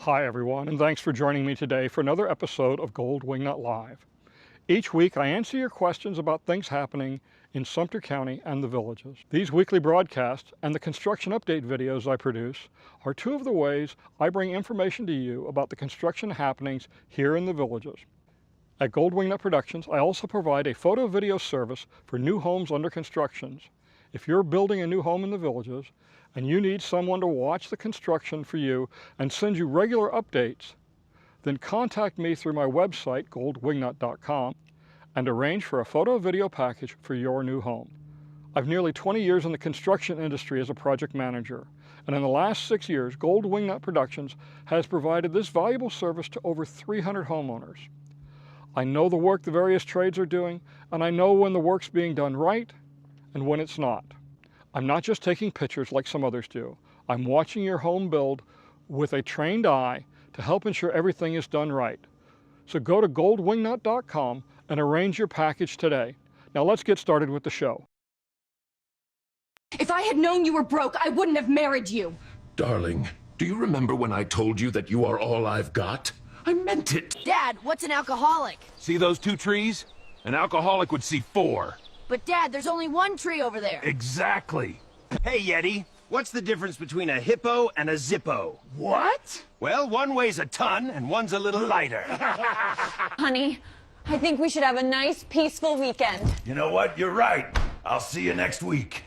Hi everyone, and thanks for joining me today for another episode of Gold Wingnut Live. Each week I answer your questions about things happening in Sumter County and the villages. These weekly broadcasts and the construction update videos I produce are two of the ways I bring information to you about the construction happenings here in the villages. At Gold Wingnut Productions, I also provide a photo video service for new homes under construction. If you're building a new home in the villages and you need someone to watch the construction for you and send you regular updates, then contact me through my website, goldwingnut.com, and arrange for a photo video package for your new home. I've nearly 20 years in the construction industry as a project manager, and in the last 6 years, Gold Wingnut Productions has provided this valuable service to over 300 homeowners. I know the work the various trades are doing, and I know when the work's being done right and when it's not. I'm not just taking pictures like some others do. I'm watching your home build with a trained eye to help ensure everything is done right. So go to goldwingnut.com and arrange your package today. Now let's get started with the show. If I had known you were broke, I wouldn't have married you. Darling, do you remember when I told you that you are all I've got? I meant it. Dad, what's an alcoholic? See those 2 trees? An alcoholic would see 4. But Dad, there's only one tree over there. Exactly. Hey, Yeti, what's the difference between a hippo and a zippo? What? Well, one weighs a ton and one's a little lighter. Honey, I think we should have a nice, peaceful weekend. You know what? You're right. I'll see you next week.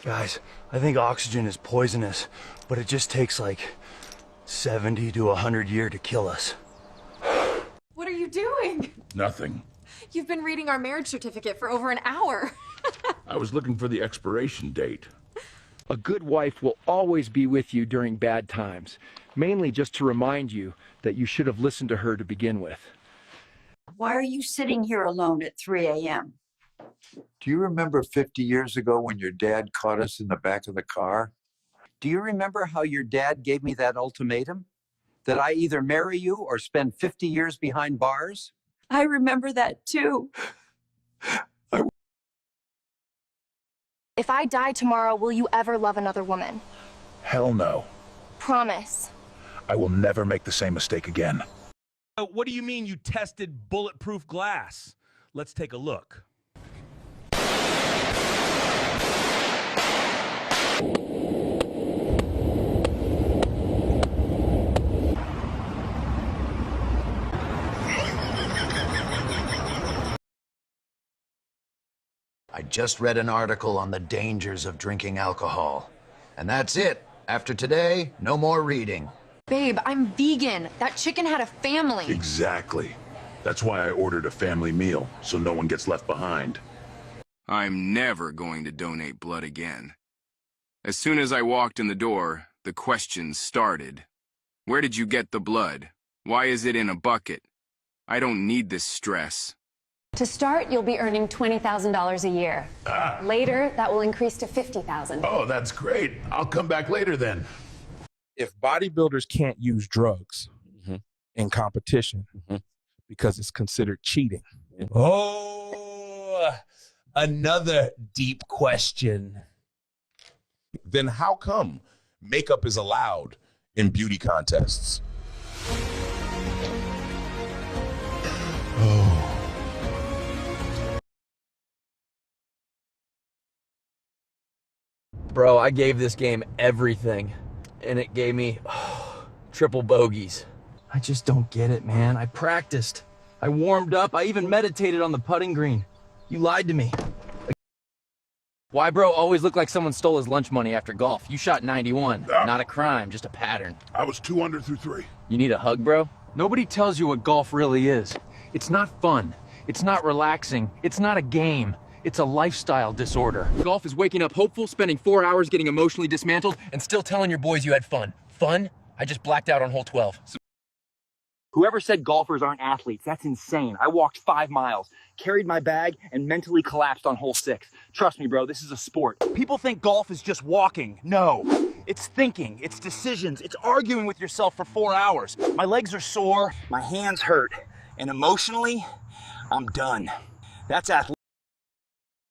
Guys, I think oxygen is poisonous, but it just takes like 70 to 100 years to kill us. What are you doing? Nothing. You've been reading our marriage certificate for over an hour. I was looking for the expiration date. A good wife will always be with you during bad times, mainly just to remind you that you should have listened to her to begin with. Why are you sitting here alone at 3 a.m.? Do you remember 50 years ago when your dad caught us in the back of the car? Do you remember how your dad gave me that ultimatum? That I either marry you or spend 50 years behind bars? I remember that too. If I die tomorrow, will you ever love another woman? Hell no. Promise. I will never make the same mistake again. What do you mean you tested bulletproof glass? Let's take a look. I just read an article on the dangers of drinking alcohol. And that's it. After today, no more reading. Babe, I'm vegan. That chicken had a family. Exactly. That's why I ordered a family meal, so no one gets left behind. I'm never going to donate blood again. As soon as I walked in the door, the questions started. Where did you get the blood? Why is it in a bucket? I don't need this stress. To start, you'll be earning $20,000 a year. Later, that will increase to $50,000. Oh, that's great. I'll come back later then. If bodybuilders can't use drugs in competition because it's considered cheating. Oh, another deep question. Then how come makeup is allowed in beauty contests? Bro, I gave this game everything, and it gave me triple bogeys. I just don't get it, man. I practiced. I warmed up. I even meditated on the putting green. You lied to me. Why, bro, always look like someone stole his lunch money after golf? You shot 91. Not a crime, just a pattern. I was 2 under through 3. You need a hug, bro? Nobody tells you what golf really is. It's not fun. It's not relaxing. It's not a game. It's a lifestyle disorder. Golf is waking up hopeful, spending 4 hours getting emotionally dismantled, and still telling your boys you had fun. Fun? I just blacked out on hole 12. Whoever said golfers aren't athletes, that's insane. I walked 5 miles, carried my bag, and mentally collapsed on hole 6. Trust me, bro, this is a sport. People think golf is just walking. No. It's thinking, it's decisions, it's arguing with yourself for 4 hours. My legs are sore, my hands hurt, and emotionally, I'm done. That's athletic.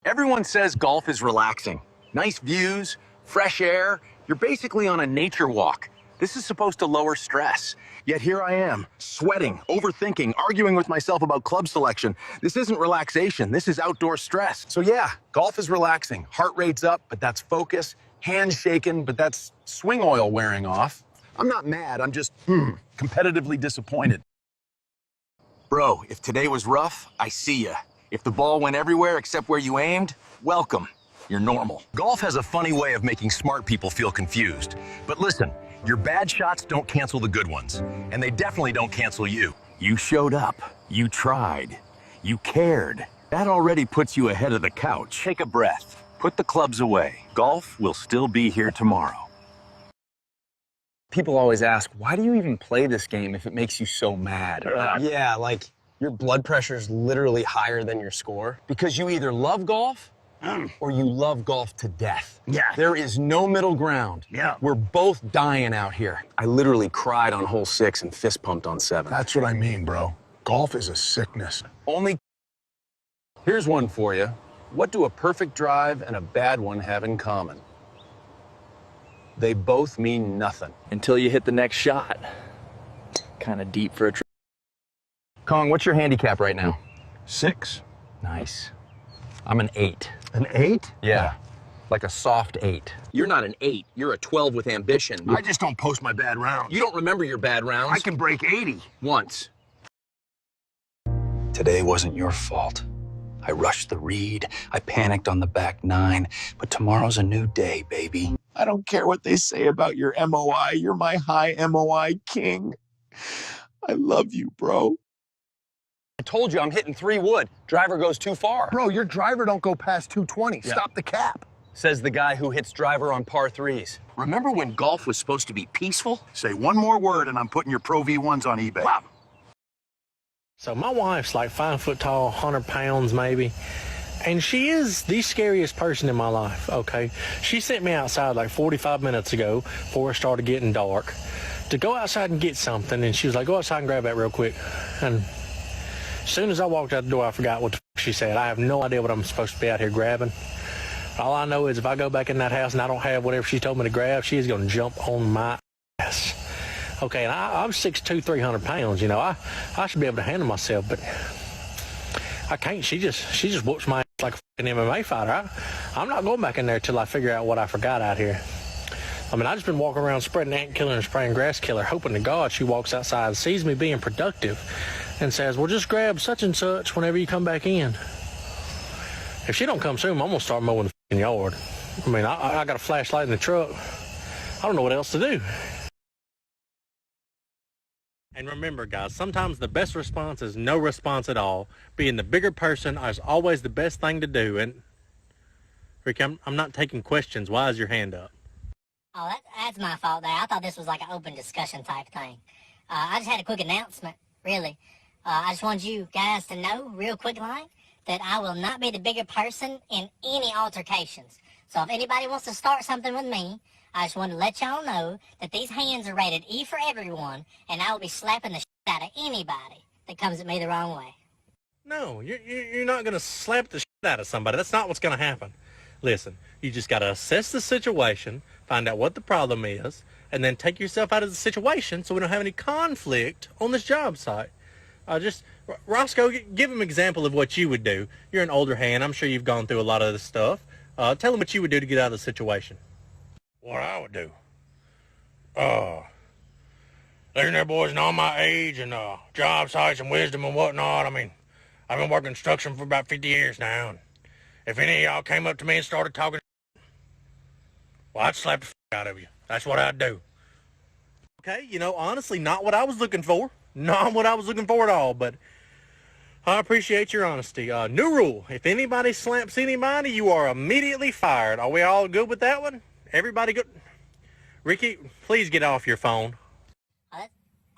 Everyone says golf is relaxing. Nice views, fresh air. You're basically on a nature walk. This is supposed to lower stress. Yet here I am, sweating, overthinking, arguing with myself about club selection. This isn't relaxation, this is outdoor stress. So yeah, golf is relaxing. Heart rate's up, but that's focus. Hands shaking, but that's swing oil wearing off. I'm not mad, I'm just, competitively disappointed. Bro, if today was rough, I see ya. If the ball went everywhere except where you aimed, welcome. You're normal. Golf has a funny way of making smart people feel confused. But listen, your bad shots don't cancel the good ones. And they definitely don't cancel you. You showed up. You tried. You cared. That already puts you ahead of the couch. Take a breath. Put the clubs away. Golf will still be here tomorrow. People always ask, why do you even play this game if it makes you so mad? Yeah, like your blood pressure is literally higher than your score because you either love golf or you love golf to death. Yeah. There is no middle ground. Yeah. We're both dying out here. I literally cried on hole 6 and fist pumped on 7. That's what I mean, bro. Golf is a sickness. Only. Here's one for you. What do a perfect drive and a bad one have in common? They both mean nothing. Until you hit the next shot. Kind of deep for a trip. Kong, what's your handicap right now? 6. Nice. I'm an 8. An 8? Yeah. Like a soft 8. You're not an 8. You're a 12 with ambition. I just don't post my bad rounds. You don't remember your bad rounds? I can break 80. Once. Today wasn't your fault. I rushed the read. I panicked on the back 9. But tomorrow's a new day, baby. I don't care what they say about your MOI. You're my high MOI king. I love you, bro. I told you I'm hitting 3 wood. Driver goes too far. Bro, your driver don't go past 220. Yeah. Stop the cap. Says the guy who hits driver on par 3s. Remember when golf was supposed to be peaceful? Say one more word and I'm putting your Pro V1s on eBay. Wow. So my wife's like 5 foot tall, 100 pounds maybe. And she is the scariest person in my life, okay? She sent me outside like 45 minutes ago before it started getting dark to go outside and get something. And she was like, go outside and grab that real quick. And as soon as I walked out the door, I forgot what the she said. I have no idea what I'm supposed to be out here grabbing. All I know is if I go back in that house and I don't have whatever she told me to grab, she's going to jump on my ass. Okay, and I'm 6'2", 300 pounds, you know. I should be able to handle myself, but I can't. She just whoops my ass like a fucking MMA fighter. I'm not going back in there till I figure out what I forgot out here. I mean, I just been walking around spreading ant killer and spraying grass killer, hoping to God she walks outside and sees me being productive and says, well, just grab such and such whenever you come back in. If she don't come soon, I'm going to start mowing the fucking yard. I mean, I got a flashlight in the truck. I don't know what else to do. And remember, guys, sometimes the best response is no response at all. Being the bigger person is always the best thing to do. And, Rick, I'm not taking questions. Why is your hand up? Oh, that's my fault there. I thought this was like an open discussion type thing. I just had a quick announcement, really. I just wanted you guys to know, real quick line, that I will not be the bigger person in any altercations. So if anybody wants to start something with me, I just wanted to let y'all know that these hands are rated E for everyone, and I will be slapping the shit out of anybody that comes at me the wrong way. No, you're not going to slap the shit out of somebody. That's not what's going to happen. Listen, you just got to assess the situation, find out what the problem is, and then take yourself out of the situation so we don't have any conflict on this job site. Roscoe, give him an example of what you would do. You're an older hand. I'm sure you've gone through a lot of this stuff. Tell him what you would do to get out of the situation. What I would do? Listen there, boys, and all my age and job sites and wisdom and whatnot. I mean, I've been working construction for about 50 years now. And if any of y'all came up to me and started talking, well, I'd slap the out of you. That's what I'd do. Okay, you know, honestly, not what I was looking for. Not what I was looking for at all, but I appreciate your honesty. New rule, if anybody slaps anybody, you are immediately fired. Are we all good with that one? Everybody good? Ricky, please get off your phone. Oh,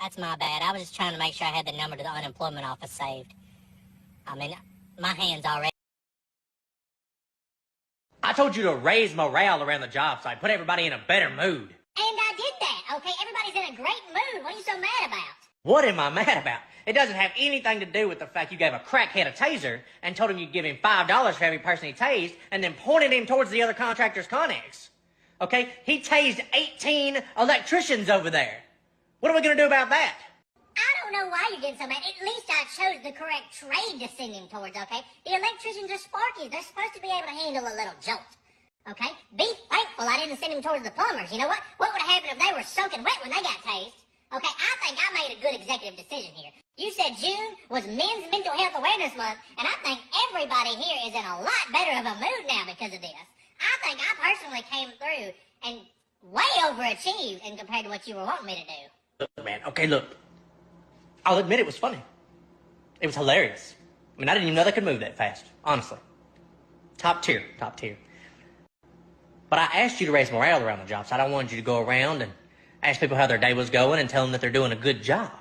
that's my bad. I was just trying to make sure I had the number to the unemployment office saved. I mean, my hand's already... I told you to raise morale around the job site, put everybody in a better mood. And I did that, okay? Everybody's in a great mood. What are you so mad about? What am I mad about? It doesn't have anything to do with the fact you gave a crackhead a taser and told him you'd give him $5 for every person he tased and then pointed him towards the other contractor's Connex. Okay? He tased 18 electricians over there. What are we gonna do about that? I don't know why you're getting so mad. At least I chose the correct trade to send him towards, okay? The electricians are sparky. They're supposed to be able to handle a little jolt. Okay? Be thankful I didn't send him towards the plumbers. You know what? What would have happened if they were soaking wet when they got tased? Okay, I think I made a good executive decision here. You said June was Men's Mental Health Awareness Month, and I think everybody here is in a lot better of a mood now because of this. I think I personally came through and way overachieved in compared to what you were wanting me to do. Look, man, okay, look. I'll admit it was funny. It was hilarious. I mean, I didn't even know they could move that fast, honestly. Top tier, top tier. But I asked you to raise morale around the job, so I don't want you to go around and ask people how their day was going and tell them that they're doing a good job.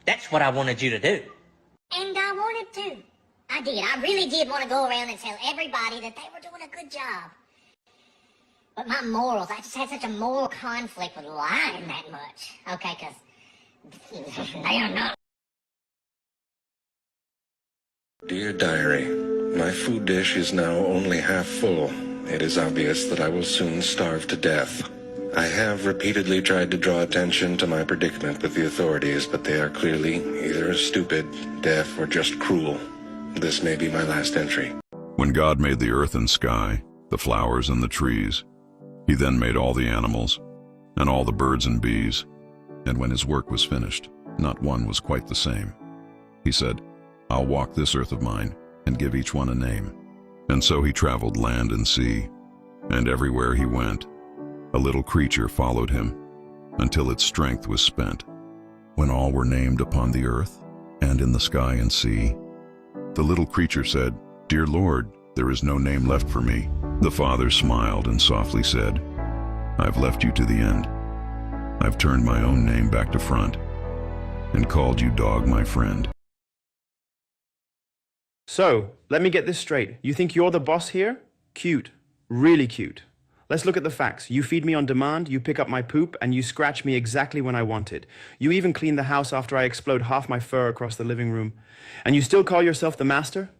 That's what I wanted you to do. And I wanted to. I did. I really did want to go around and tell everybody that they were doing a good job. But my morals, I just had such a moral conflict with lying that much. Okay, because they are not. Dear Diary, my food dish is now only half full. It is obvious that I will soon starve to death. I have repeatedly tried to draw attention to my predicament with the authorities, but they are clearly either stupid, deaf, or just cruel. This may be my last entry. When God made the earth and sky, the flowers and the trees, he then made all the animals, and all the birds and bees. And when his work was finished, not one was quite the same. He said, I'll walk this earth of mine, and give each one a name. And so he traveled land and sea, and everywhere he went, a little creature followed him, until its strength was spent. When all were named upon the earth, and in the sky and sea, the little creature said, Dear Lord, there is no name left for me. The Father smiled and softly said, I've left you to the end. I've turned my own name back to front, and called you dog my friend. So, let me get this straight. You think you're the boss here? Cute. Really cute. Let's look at the facts. You feed me on demand, you pick up my poop, and you scratch me exactly when I want it. You even clean the house after I explode half my fur across the living room. And you still call yourself the master?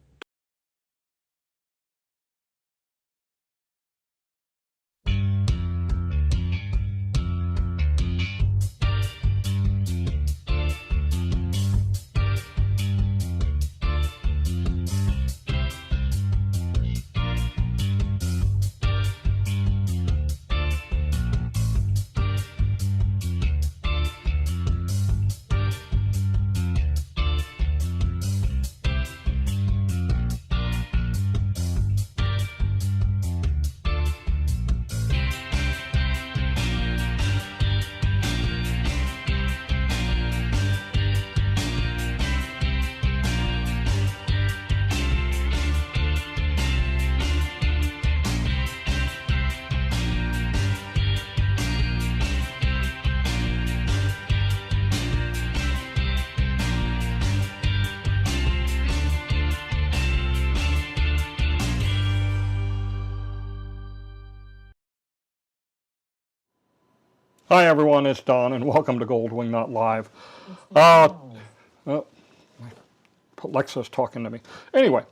Hi everyone, it's Don, and welcome to Gold Wingnut Live. Alexa's talking to me. Anyway,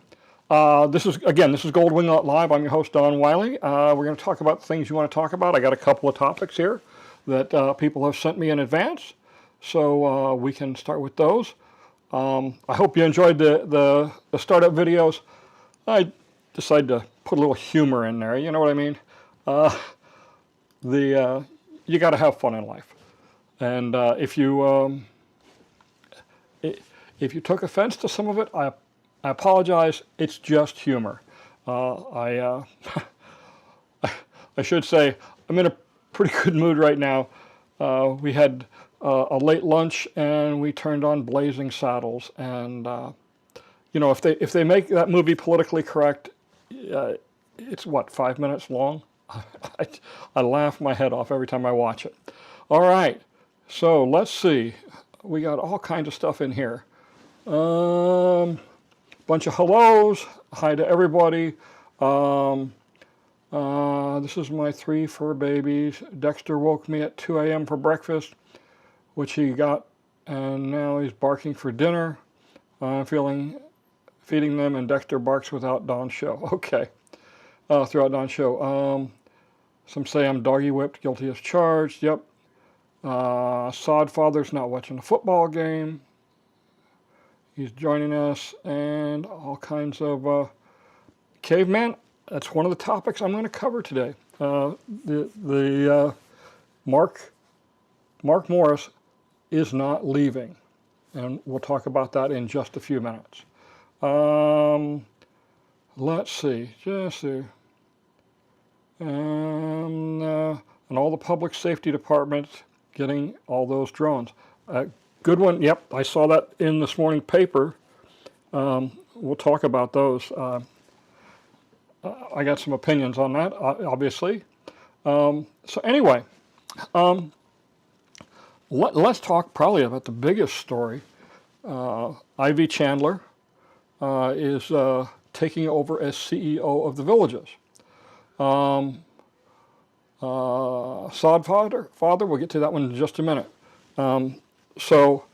this is Gold Wingnut Live. I'm your host, Don Wiley. We're going to talk about things you want to talk about. I got a couple of topics here that people have sent me in advance, so we can start with those. I hope you enjoyed the startup videos. I decided to put a little humor in there, you know what I mean? You got to have fun in life, and if you took offense to some of it, I apologize. It's just humor. I should say I'm in a pretty good mood right now. We had a late lunch and we turned on Blazing Saddles, and you know, if they make that movie politically correct, it's what, 5 minutes long? I laugh my head off every time I watch it. All right, so let's see. We got all kinds of stuff in here. Bunch of hellos. Hi to everybody. This is my 3 fur babies. Dexter woke me at 2 a.m. for breakfast, which he got, and now he's barking for dinner. I'm feeding them, and Dexter barks without Dawn's show. Okay, throughout Dawn's show. Some say I'm doggy whipped, guilty as charged. Yep. Sod Father's not watching a football game. He's joining us, and all kinds of caveman. That's one of the topics I'm going to cover today. Mark Morris is not leaving, and we'll talk about that in just a few minutes. Let's see, and all the public safety departments getting all those drones. Good one. Yep, I saw that in this morning paper. We'll talk about those. I got some opinions on that, obviously. So anyway, let's talk probably about the biggest story. Ivy Chandler is taking over as CEO of the Villages. Sod Father, we'll get to that one in just a minute. So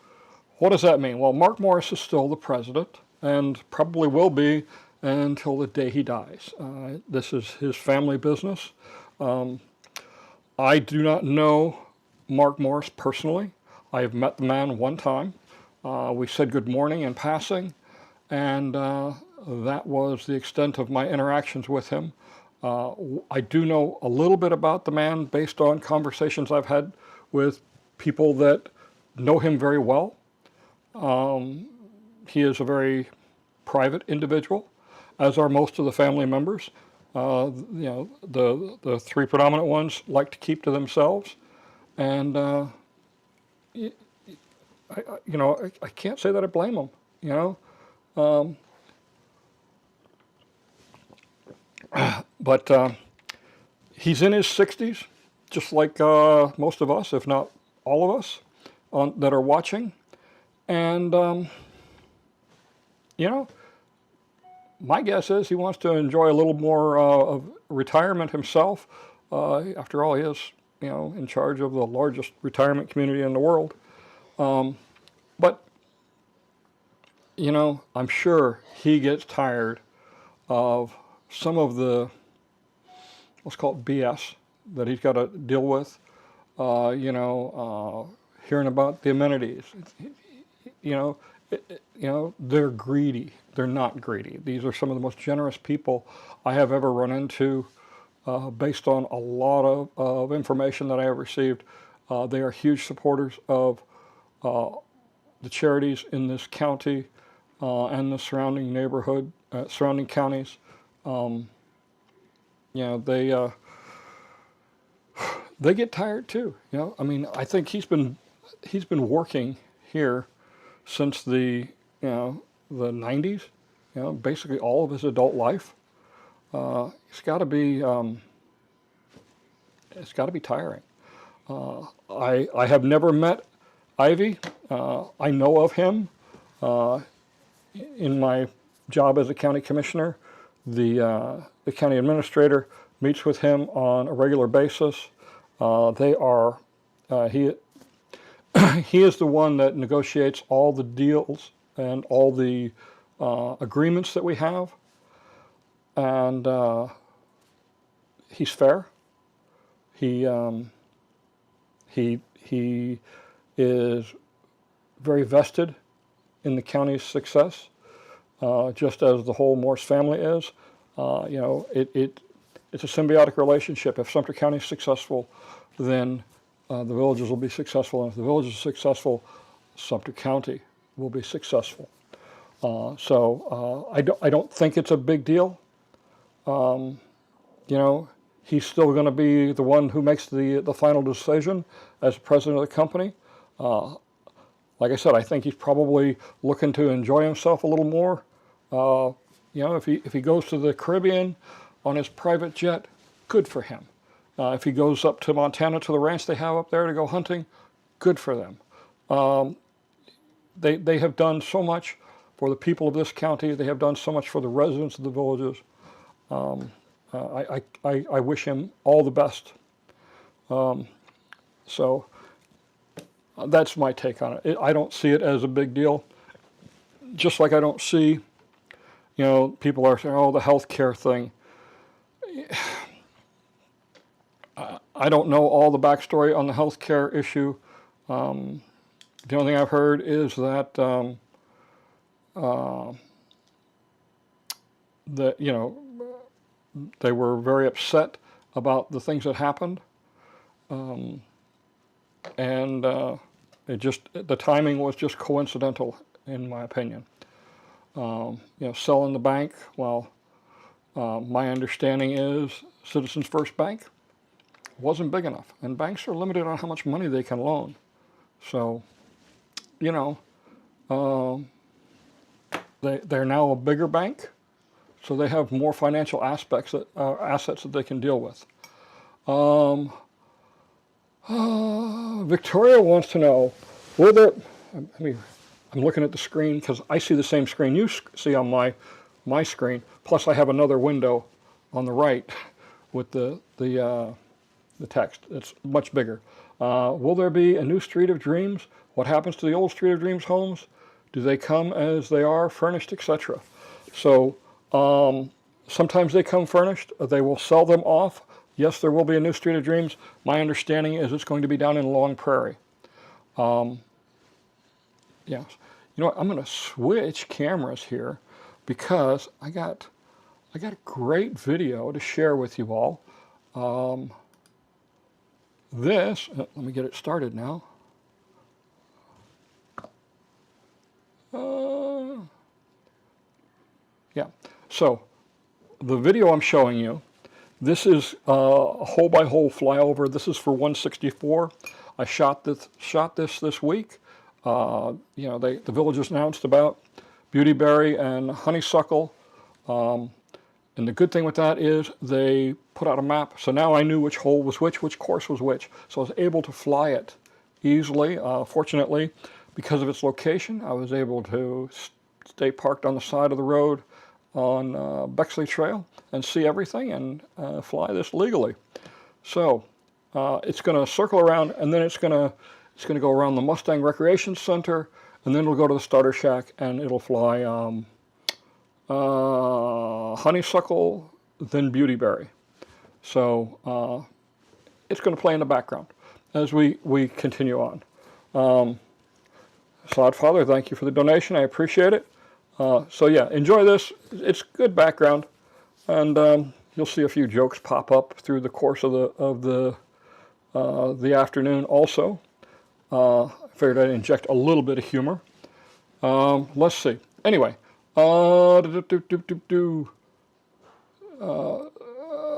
what does that mean? Well, Mark Morris is still the president and probably will be until the day he dies. This is his family business. I do not know Mark Morris personally. I have met the man one time. We said good morning in passing, and that was the extent of my interactions with him. I do know a little bit about the man based on conversations I've had with people that know him very well. He is a very private individual, as are most of the family members. The three predominant ones like to keep to themselves, and I can't say that I blame them. But he's in his 60s, just like most of us, if not all of us, that are watching. And, my guess is he wants to enjoy a little more of retirement himself. After all, he is, in charge of the largest retirement community in the world. But, I'm sure he gets tired of some of the, let's call it BS, that he's got to deal with, hearing about the amenities. They're greedy. They're not greedy. These are some of the most generous people I have ever run into, based on a lot of information that I have received. They are huge supporters of the charities in this county and the surrounding neighborhood, surrounding counties. They get tired too. I think he's been working here since the 90s. Basically all of his adult life. It's got to be tiring. I have never met Ivy. I know of him in my job as a county commissioner. The county administrator meets with him on a regular basis. He is the one that negotiates all the deals and all the agreements that we have, and he's fair. He is very vested in the county's success, just as the whole Morse family is. It's a symbiotic relationship. If Sumter County is successful, then the Villages will be successful, and if the Villages are successful, Sumter County will be successful. I don't think it's a big deal. He's still going to be the one who makes the final decision as president of the company. Like I said, I think he's probably looking to enjoy himself a little more. If he goes to the Caribbean on his private jet, good for him. If he goes up to Montana to the ranch they have up there to go hunting, good for them. They have done so much for the people of this county. They have done so much for the residents of the Villages. I wish him all the best. So that's my take on it. I don't see it as a big deal. Just like I don't see, people are saying, oh, the health care thing. I don't know all the backstory on the healthcare issue. The only thing I've heard is that they were very upset about the things that happened, and the timing was just coincidental, in my opinion. Selling the bank. Well, my understanding is Citizens First Bank wasn't big enough, and banks are limited on how much money they can loan. So, they're now a bigger bank, so they have more financial assets that they can deal with. Victoria wants to know, I'm looking at the screen because I see the same screen you see on my screen. Plus, I have another window on the right with the text. It's much bigger. Will there be a new Street of Dreams? What happens to the old Street of Dreams homes? Do they come as they are, furnished, etc.? So sometimes they come furnished. They will sell them off. Yes, there will be a new Street of Dreams. My understanding is it's going to be down in Long Prairie. Yes. You know what? I'm going to switch cameras here because I got a great video to share with you all. Let me get it started now. Yeah. So the video I'm showing you, this is a hole-by-hole flyover. This is for 164. I shot this week. The villagers announced about beautyberry and honeysuckle. And the good thing with that is they put out a map. So now I knew which hole was which course was which. So I was able to fly it easily. Fortunately, because of its location, I was able to stay parked on the side of the road on Bexley Trail and see everything and fly this legally. So it's going to circle around, and then it's going to go around the Mustang Recreation Center, and then it'll go to the starter shack, and it'll fly honeysuckle, then beautyberry. So it's going to play in the background as we continue on. Sod Father, thank you for the donation. I appreciate it. So yeah, enjoy this. It's good background, and you'll see a few jokes pop up through the course of the afternoon. Also, I figured I'd inject a little bit of humor. Let's see. Anyway,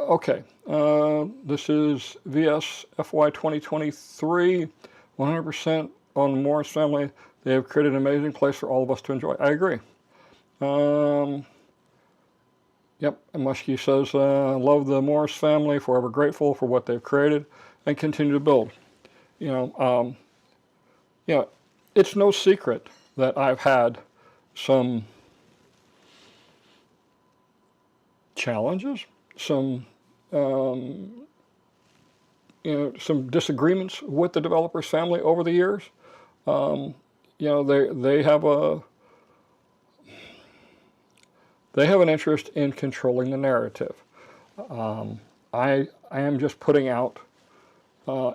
okay. This is VS FY 2023, 100% on the Morris family. They have created an amazing place for all of us to enjoy. I agree. Yep, and Muskie says, love the Morris family, forever grateful for what they've created and continue to build. It's no secret that I've had some challenges, some disagreements with the developers family over the years. They have an interest in controlling the narrative. I am just putting out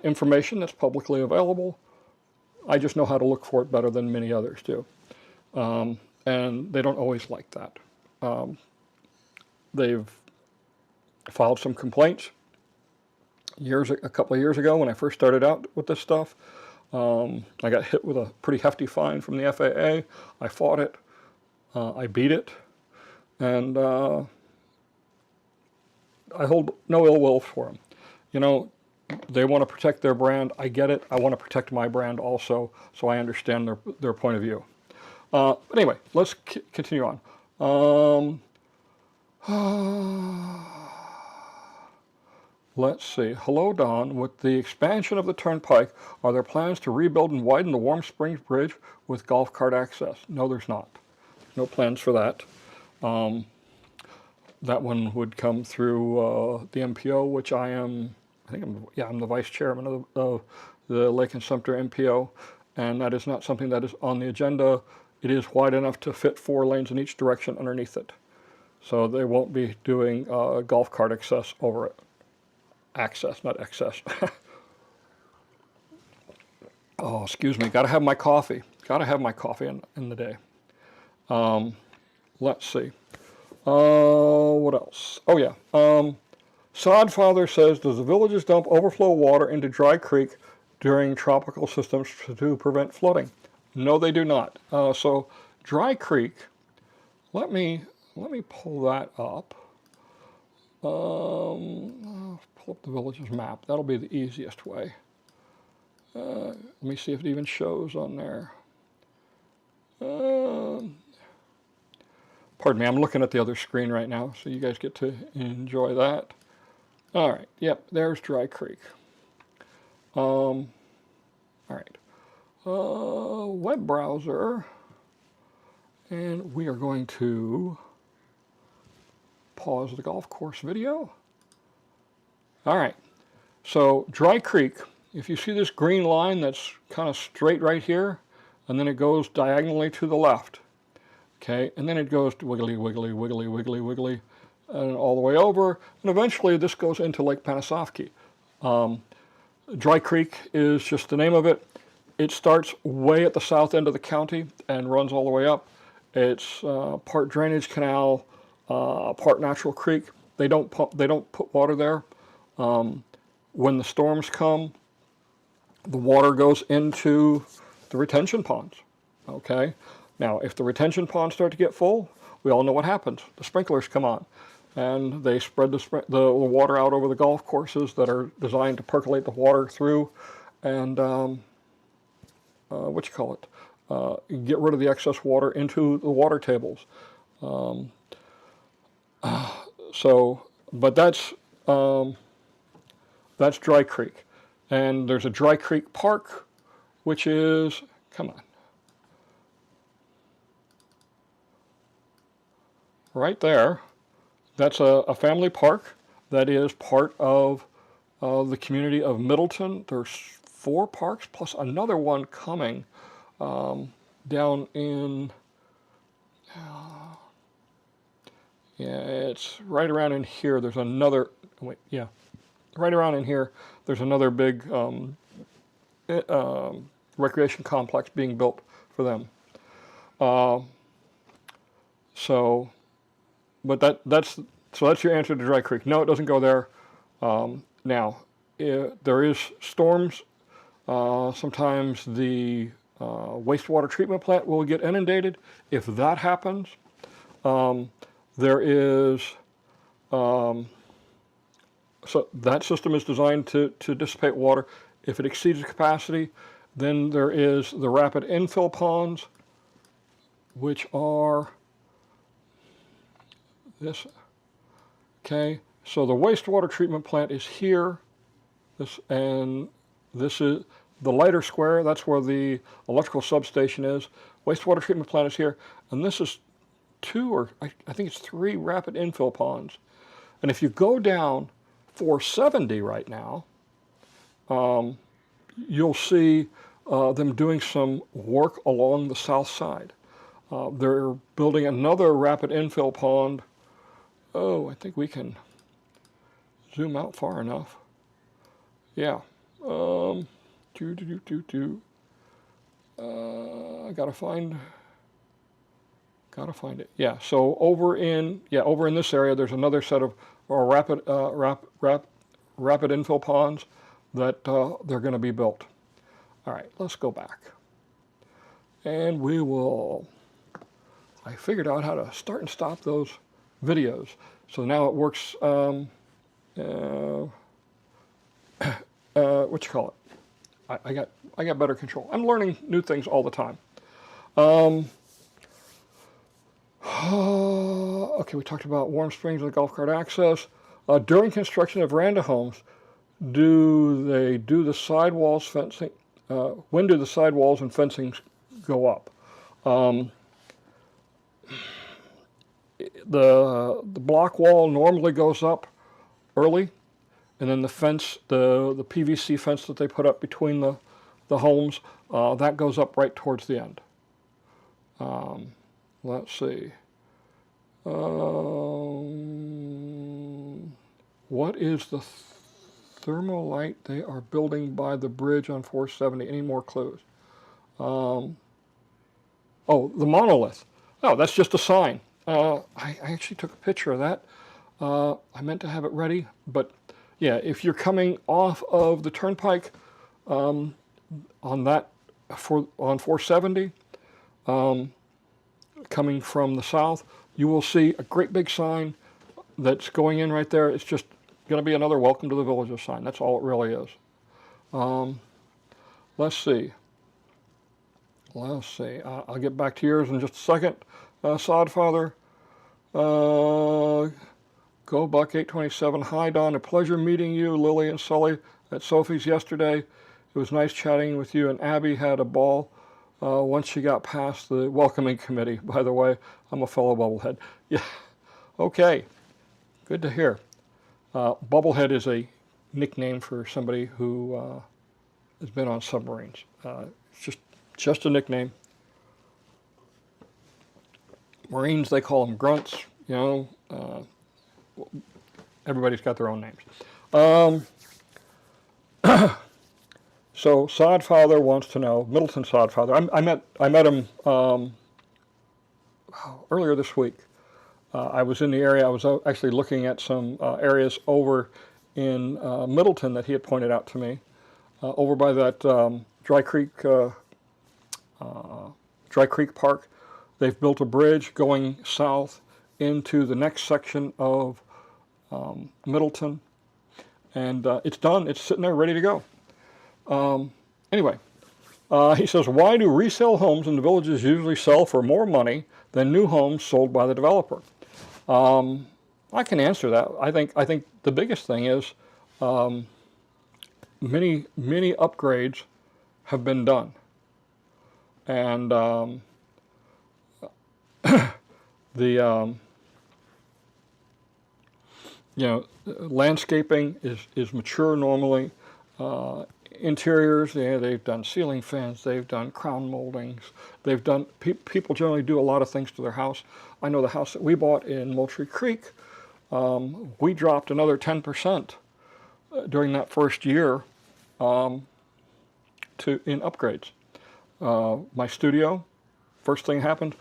information that's publicly available. I just know how to look for it better than many others do. And they don't always like that. They've filed some complaints a couple of years ago when I first started out with this stuff. I got hit with a pretty hefty fine from the FAA. I fought it. I beat it. And I hold no ill will for them. They want to protect their brand. I get it. I want to protect my brand also, so I understand their point of view. But anyway, let's continue on. Let's see. Hello, Don. With the expansion of the Turnpike, are there plans to rebuild and widen the Warm Springs Bridge with golf cart access? No, there's not. No plans for that. That one would come through the MPO, which I'm the vice chairman of the Lake and Sumter MPO, and that is not something that is on the agenda. It is wide enough to fit 4 lanes in each direction underneath it. So they won't be doing golf cart access over it. access, not excess. Oh, excuse me. Got to have my coffee. Got to have my coffee in the day. Let's see. What else? Oh, yeah. Sodfather says, does the village's dump overflow water into Dry Creek during tropical systems to prevent flooding? No, they do not. So Dry Creek, let me pull that up. Pull up the village's map. That'll be the easiest way. Let me see if it even shows on there. Pardon me, I'm looking at the other screen right now, so you guys get to enjoy that. All right, yep, there's Dry Creek. All right, web browser, and we are going to pause the golf course video. All right, so Dry Creek, if you see this green line that's kind of straight right here, and then it goes diagonally to the left, okay, and then it goes wiggly, wiggly, wiggly, wiggly, wiggly, and all the way over, and eventually this goes into Lake Panasoffkee. Dry Creek is just the name of it. It starts way at the south end of the county and runs all the way up. It's part drainage canal, part natural creek. They don't put water there. When the storms come, the water goes into the retention ponds. Okay. Now, if the retention ponds start to get full, we all know what happens. The sprinklers come on, and they spread the water out over the golf courses that are designed to percolate the water through, and get rid of the excess water into the water tables. But that's Dry Creek, and there's a Dry Creek Park, which is, come on, right there. That's a family park that is part of the community of Middleton. There's 4 parks plus another one coming down in, it's right around in here. There's another, right around in here, there's another big recreation complex being built for them. That's your answer to Dry Creek. No, it doesn't go there. Now, there is storms. Sometimes the wastewater treatment plant will get inundated. If that happens, there is, so that system is designed to dissipate water. If it exceeds the capacity, then there is the rapid infill ponds, which are this. Okay, so the wastewater treatment plant is here. This is the lighter square. That's where the electrical substation is. Wastewater treatment plant is here, and this is 2 or I think it's 3 rapid infill ponds. And if you go down 470 right now, you'll see them doing some work along the south side. They're building another rapid infill pond. Oh, I think we can zoom out far enough. Yeah. I gotta find it. Yeah. So over in this area, there's another set of rapid infill ponds that they're going to be built. All right, let's go back, and we will. I figured out how to start and stop those videos, so now it works. What you call it? I got better control. I'm learning new things all the time. Okay, we talked about Warm Springs and the golf cart access. During construction of veranda homes, do they do the sidewalls fencing? When do the sidewalls and fencing go up? The block wall normally goes up early, and then the fence, the PVC fence that they put up between the homes, that goes up right towards the end. Let's see. What is the Thermolite they are building by the bridge on 470. Any more clues? Oh, the monolith. Oh, that's just a sign. I actually took a picture of that. I meant to have it ready, but yeah, if you're coming off of the turnpike on 470, coming from the south, you will see a great big sign that's going in right there. It's just going to be another Welcome to the Villages sign. That's all it really is. Let's see. I'll get back to yours in just a second. Sodfather. Go Buck 827. Hi Don, a pleasure meeting you, Lily and Sully at Sophie's yesterday. It was nice chatting with you, and Abby had a ball once she got past the welcoming committee. By the way, I'm a fellow bubblehead. Yeah, okay, good to hear. Bubblehead is a nickname for somebody who has been on submarines. It's just a nickname. Marines, they call them grunts, you know. Everybody's got their own names. So Sodfather wants to know, Middleton Sodfather. I met him earlier this week. I was in the area. I was actually looking at some areas over in Middleton that he had pointed out to me, over by that Dry Creek Park. They've built a bridge going south into the next section of Middleton, and it's done. It's sitting there ready to go. Anyway, he says, why do resale homes in the villages usually sell for more money than new homes sold by the developer? I can answer that. I think the biggest thing is many upgrades have been done, and landscaping is mature normally. Interiors, they've done ceiling fans, they've done crown moldings, they've done, people generally do a lot of things to their house. I know the house that we bought in Moultrie Creek, we dropped another 10% during that first year in upgrades. My studio, first thing happened,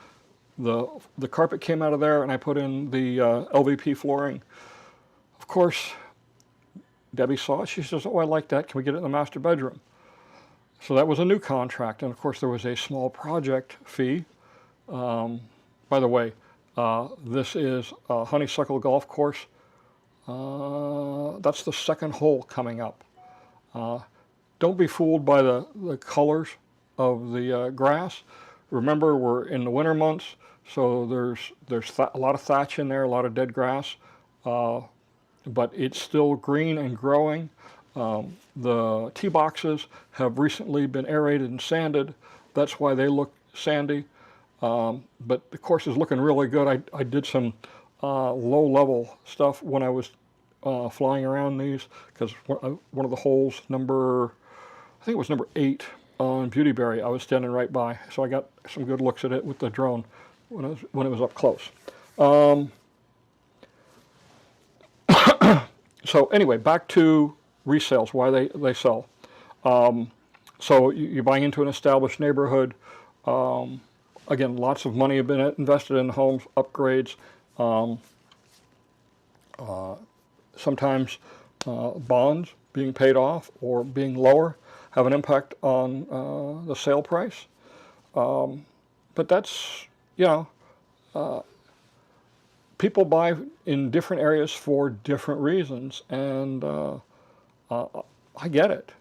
the carpet came out of there and I put in the LVP flooring. Of course, Debbie saw it. She says, oh, I like that. Can we get it in the master bedroom? So that was a new contract. And of course, there was a small project fee. By the way, this is Honeysuckle Golf Course. That's the second hole coming up. Don't be fooled by the colors of the grass. Remember, we're in the winter months, so there's a lot of thatch in there, a lot of dead grass. But it's still green and growing. The tee boxes have recently been aerated and sanded. That's why they look sandy. But the course is looking really good. I did some low-level stuff when I was flying around these, because one of the holes, I think it was number 8 on Beautyberry, I was standing right by. So I got some good looks at it with the drone when it was up close. So anyway, back to resales, why they sell. So you're buying into an established neighborhood. Again, lots of money have been invested in homes, upgrades. Sometimes bonds being paid off or being lower have an impact on the sale price. But that's, people buy in different areas for different reasons, and I get it,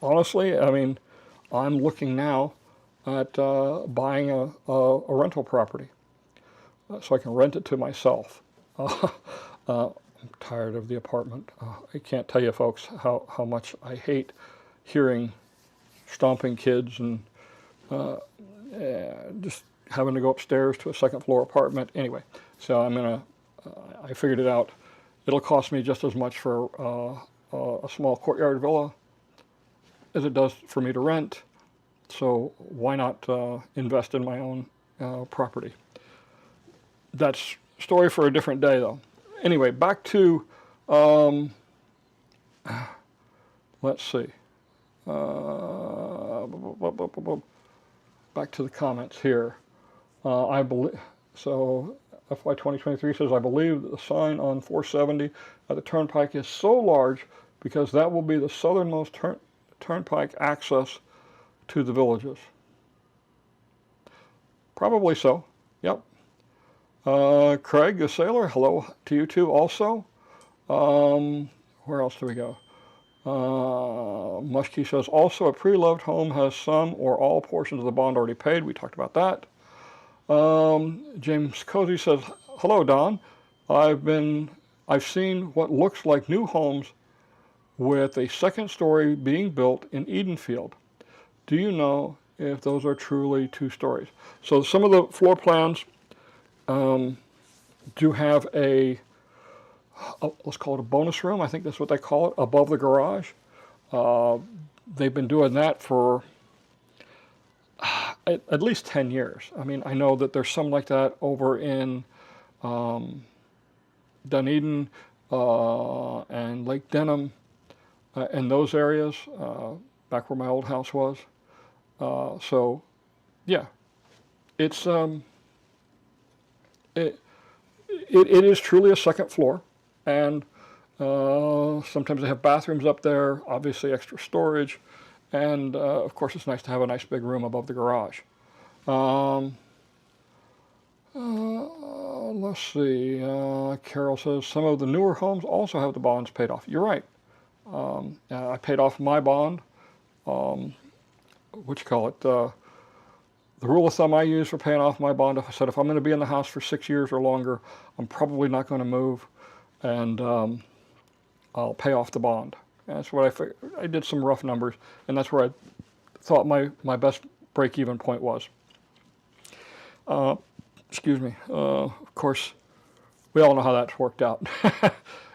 honestly, I mean, I'm looking now at buying a rental property so I can rent it to myself. I'm tired of the apartment. I can't tell you, folks, how much I hate hearing stomping kids and just having to go upstairs to a second floor apartment. Anyway, so I figured it out. It'll cost me just as much for a small courtyard villa as it does for me to rent. So why not invest in my own property? That's a story for a different day, though. Anyway, back to let's see. Back to the comments here. I believe so. FY 2023 says, I believe that the sign on 470 at the turnpike is so large because that will be the southernmost turnpike access to the villages. Probably so. Yep. Craig the Sailor, hello to you too also. Where else do we go? Muskie says, also a pre-loved home has some or all portions of the bond already paid. We talked about that. James Cozy says, hello Don. I've seen what looks like new homes with a second story being built in Edenfield. Do you know if those are truly 2 stories? So some of the floor plans do have a, let's call it a bonus room. I think that's what they call it, above the garage. They've been doing that for at least 10 years. I mean, I know that there's some like that over in Dunedin and Lake Denham and those areas, back where my old house was. So, yeah, it's it is truly a second floor, and sometimes they have bathrooms up there, obviously extra storage, and of course it's nice to have a nice big room above the garage. Let's see, Carol says, some of the newer homes also have the bonds paid off. You're right. I paid off my bond. What you call it? The rule of thumb I use for paying off my bond, I said if I'm going to be in the house for 6 years or longer, I'm probably not going to move, and I'll pay off the bond. And that's what I figured. I did some rough numbers, and that's where I thought my best break-even point was. Excuse me. Of course, we all know how that's worked out.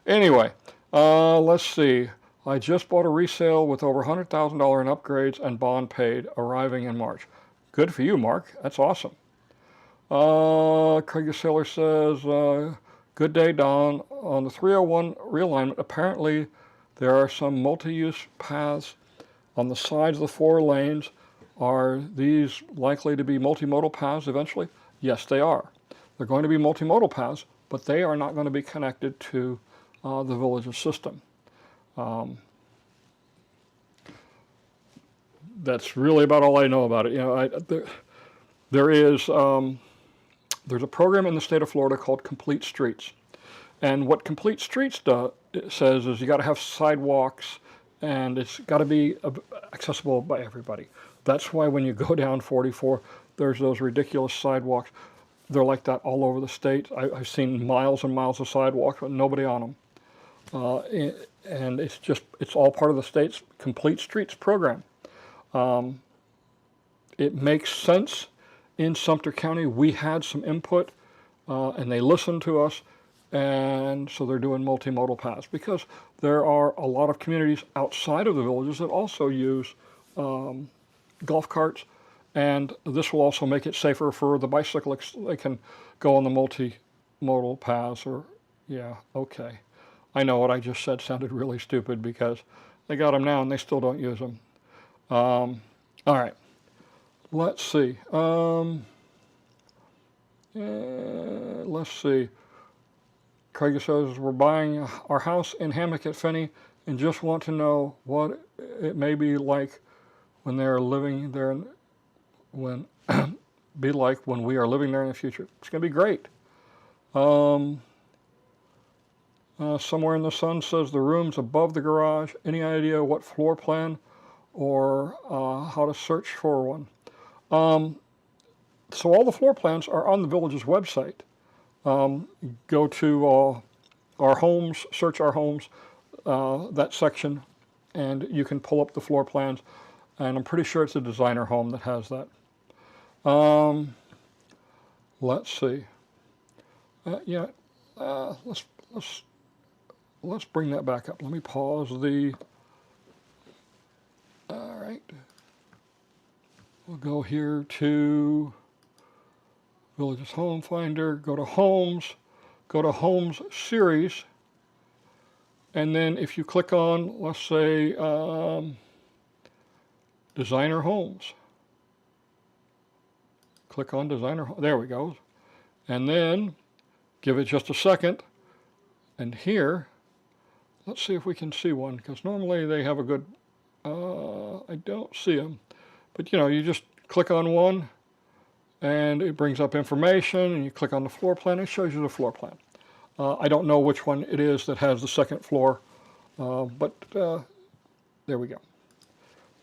Anyway, let's see. I just bought a resale with over $100,000 in upgrades and bond paid, arriving in March. Good for you, Mark. That's awesome. Craig the Sailor says, good day, Don. On the 301 realignment, apparently there are some multi-use paths on the sides of the 4 lanes. Are these likely to be multimodal paths eventually? Yes, they are. They're going to be multimodal paths, but they are not going to be connected to the village's system. That's really about all I know about it. You know, there's a program in the state of Florida called Complete Streets, and what Complete Streets says is you got to have sidewalks, and it's got to be accessible by everybody. That's why when you go down 44, there's those ridiculous sidewalks. They're like that all over the state. I've seen miles and miles of sidewalks, but nobody on them. And it's all part of the state's Complete Streets program. It makes sense. In Sumter County, we had some input, and they listened to us, and so they're doing multimodal paths, because there are a lot of communities outside of the villages that also use golf carts, and this will also make it safer for the bicyclists. They can go on the multimodal paths, or, yeah, okay. I know what I just said sounded really stupid because they got them now and they still don't use them. All right, let's see. Let's see. Craig says, we're buying our house in Hammock at Finney and just want to know what it may be like when they're living there, when be like when we are living there in the future. It's going to be great. Somewhere in the Sun says the room's above the garage. Any idea what floor plan or how to search for one? So all the floor plans are on the village's website. Go to our homes, search our homes, that section, and you can pull up the floor plans. And I'm pretty sure it's a designer home that has that. Let's see. Let's bring that back up. Let me pause the. All right. We'll go here to Village's Home Finder. Go to Homes. Go to Homes Series. And then if you click on, let's say, designer homes. Click on designer, there we go. And then give it just a second. And here, let's see if we can see one, because normally they have a good, I don't see them. But you just click on one and it brings up information, and you click on the floor plan, it shows you the floor plan. I don't know which one it is that has the second floor, but there we go.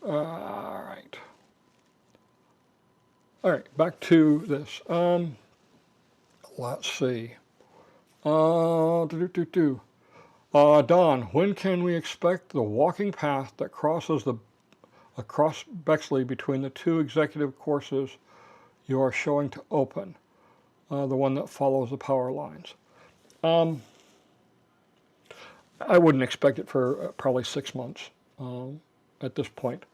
All right. All right, back to this. Let's see. Don, when can we expect the walking path that crosses across Bexley between the two executive courses you are showing to open? The one that follows the power lines. I wouldn't expect it for probably 6 months at this point.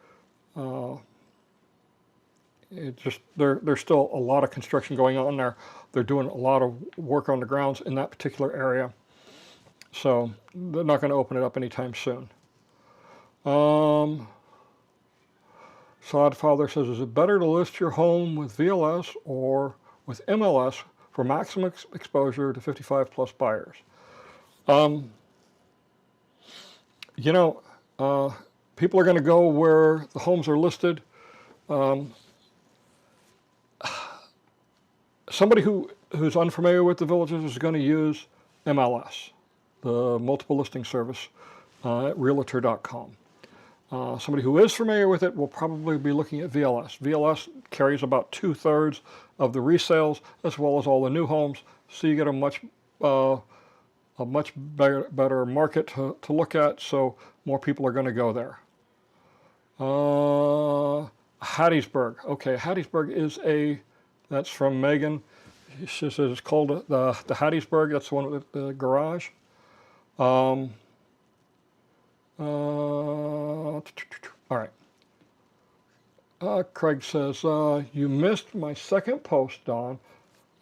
It just there's still a lot of construction going on there. They're doing a lot of work on the grounds in that particular area, so they're not going to open it up anytime soon. Sod Father says, is it better to list your home with VLS or with MLS for maximum exposure to 55 plus buyers? People are going to go where the homes are listed. Somebody who's unfamiliar with the villages is going to use MLS, the multiple listing service at realtor.com. Somebody who is familiar with it will probably be looking at VLS. VLS carries about 2/3 of the resales as well as all the new homes, so you get a much better market to look at, so more people are going to go there. Hattiesburg. Okay, Hattiesburg is that's from Megan. She says it's called the Hattiesburg. That's the one with the garage. All right. Craig says, you missed my second post, Don.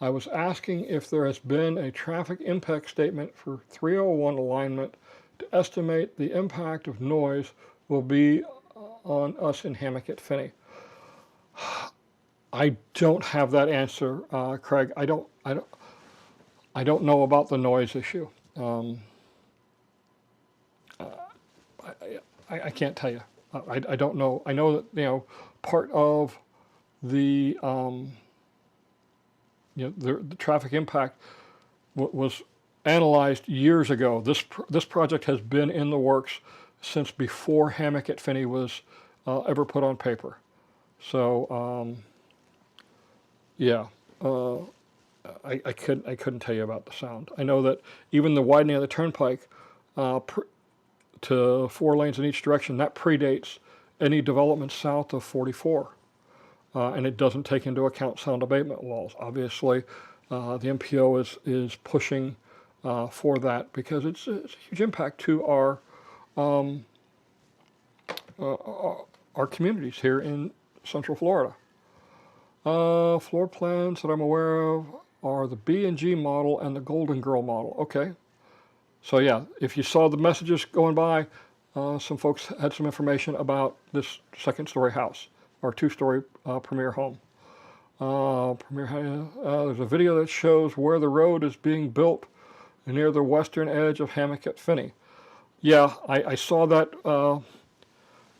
I was asking if there has been a traffic impact statement for 301 alignment to estimate the impact of noise will be on us in Hammock at Finney. I don't have that answer, Craig. I don't know about the noise issue. I can't tell you. I don't know. I know that part of the the traffic impact was analyzed years ago. This project has been in the works since before Hammock at Finney was ever put on paper. So I couldn't tell you about the sound. I know that even the widening of the turnpike to 4 lanes in each direction, that predates any development south of 44. And it doesn't take into account sound abatement walls. Obviously, the MPO is pushing for that because it's a huge impact to our communities here in Central Florida. Floor plans that I'm aware of are the B&G model and the Golden Girl model. Okay. So yeah, if you saw the messages going by, some folks had some information about this second-story house or 2-story premier home. There's a video that shows where the road is being built near the western edge of Hammock at Finney. Yeah, I saw that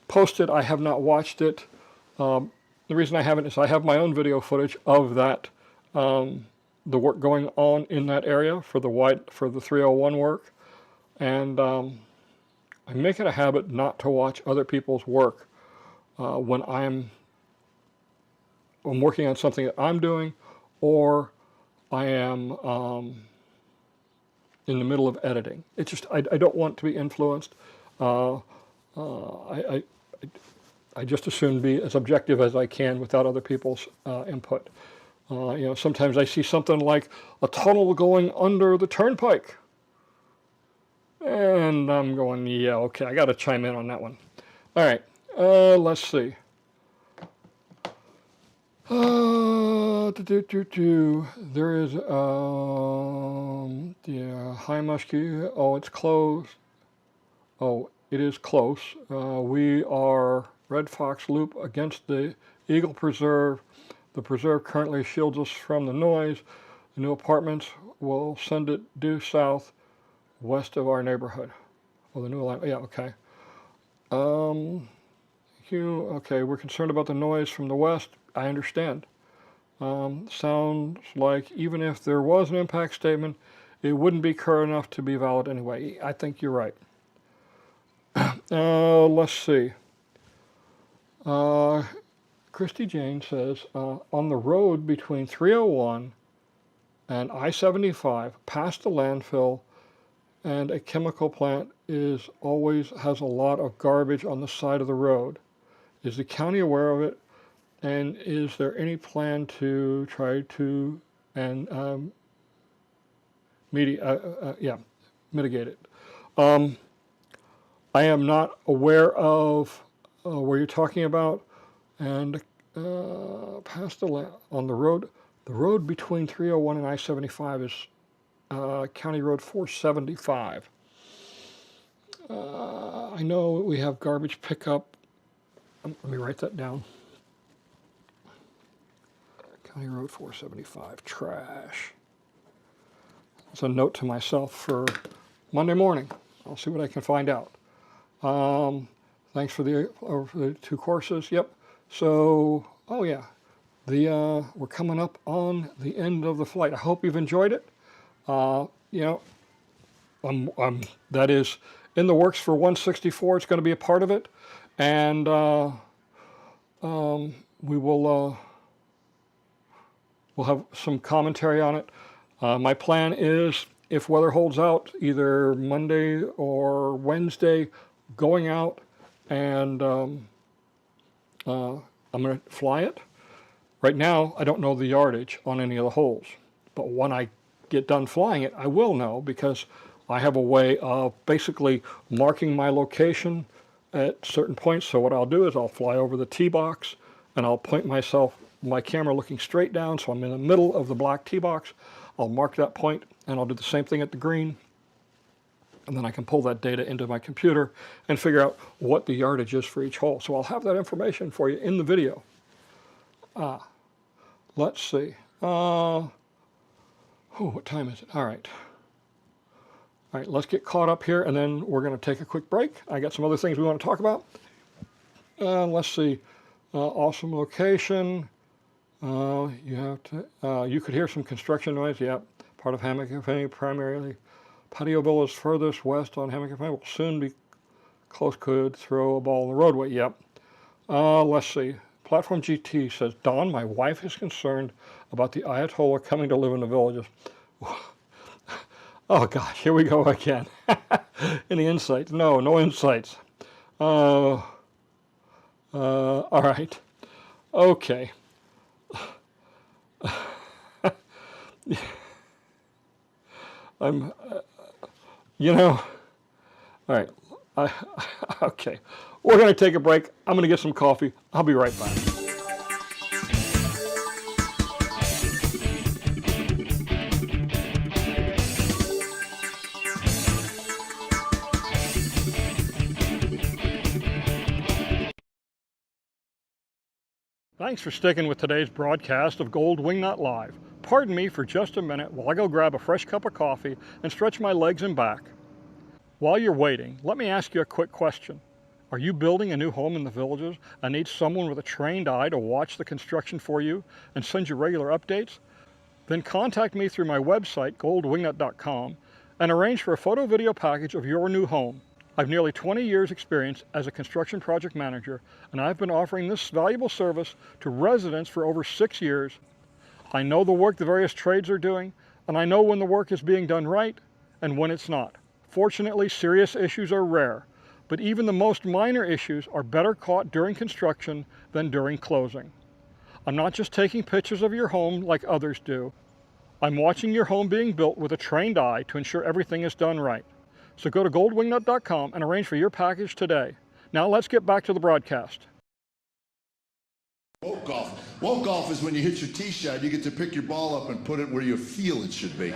posted. I have not watched it. The reason I haven't is I have my own video footage of that, the work going on in that area for the 301 work, and I make it a habit not to watch other people's work when I'm working on something that I'm doing, or I am in the middle of editing. It's just I don't want to be influenced. I just as soon be as objective as I can without other people's input. Sometimes I see something like a tunnel going under the turnpike, and I'm going, yeah, okay, I got to chime in on that one. All right, let's see. There is High Muskie. Oh, it's closed. Oh, it is close. We are Red Fox Loop against the Eagle Preserve. The preserve currently shields us from the noise. The new apartments will send it due south, west of our neighborhood. Oh, the new line. Yeah, okay. Okay, we're concerned about the noise from the west. I understand. Sounds like even if there was an impact statement, it wouldn't be current enough to be valid anyway. I think you're right. Let's see. Christy Jane says, on the road between 301 and I-75, past the landfill and a chemical plant always has a lot of garbage on the side of the road. Is the county aware of it? And is there any plan to try to mitigate it? I am not aware of where you're talking about, and past on the road between 301 and I-75 is County Road 475. I know we have garbage pickup. Let me write that down. County Road 475, trash. It's a note to myself for Monday morning. I'll see what I can find out. Thanks for the 2 courses. Yep. So, oh yeah, we're coming up on the end of the flight. I hope you've enjoyed it. You know, that is in the works for 164. It's going to be a part of it, and we will. We'll have some commentary on it. My plan is, if weather holds out, either Monday or Wednesday, going out and I'm going to fly it. Right now, I don't know the yardage on any of the holes, but when I get done flying it, I will know, because I have a way of basically marking my location at certain points. So what I'll do is I'll fly over the tee box and I'll point my camera looking straight down, so I'm in the middle of the black tee box. I'll mark that point, and I'll do the same thing at the green, and then I can pull that data into my computer and figure out what the yardage is for each hole. So I'll have that information for you in the video. Let's see. What time is it? All right. All right, let's get caught up here, and then we're going to take a quick break. I got some other things we want to talk about. Let's see. Awesome location. You could hear some construction noise. Yep. Part of Hammock Cafe, primarily. Patio Villas furthest west on Hammock Cafe will soon be close. Could throw a ball in the roadway. Yep. Let's see. Platform GT says, Don, my wife is concerned about the Ayatollah coming to live in the villages. Oh gosh, here we go again. Any insights? No, no insights. All right. Okay. All right. Okay. We're going to take a break. I'm going to get some coffee. I'll be right back. Thanks for sticking with today's broadcast of Gold Wingnut Live. Pardon me for just a minute while I go grab a fresh cup of coffee and stretch my legs and back. While you're waiting, let me ask you a quick question. Are you building a new home in the villages and need someone with a trained eye to watch the construction for you and send you regular updates? Then contact me through my website, goldwingnut.com, and arrange for a photo-video package of your new home. I've nearly 20 years experience as a construction project manager, and I've been offering this valuable service to residents for over 6 years. I know the work the various trades are doing, and I know when the work is being done right and when it's not. Fortunately, serious issues are rare, but even the most minor issues are better caught during construction than during closing. I'm not just taking pictures of your home like others do. I'm watching your home being built with a trained eye to ensure everything is done right. So go to goldwingnut.com and arrange for your package today. Now let's get back to the broadcast. Woke golf. Woke golf is when you hit your tee shot, you get to pick your ball up and put it where you feel it should be.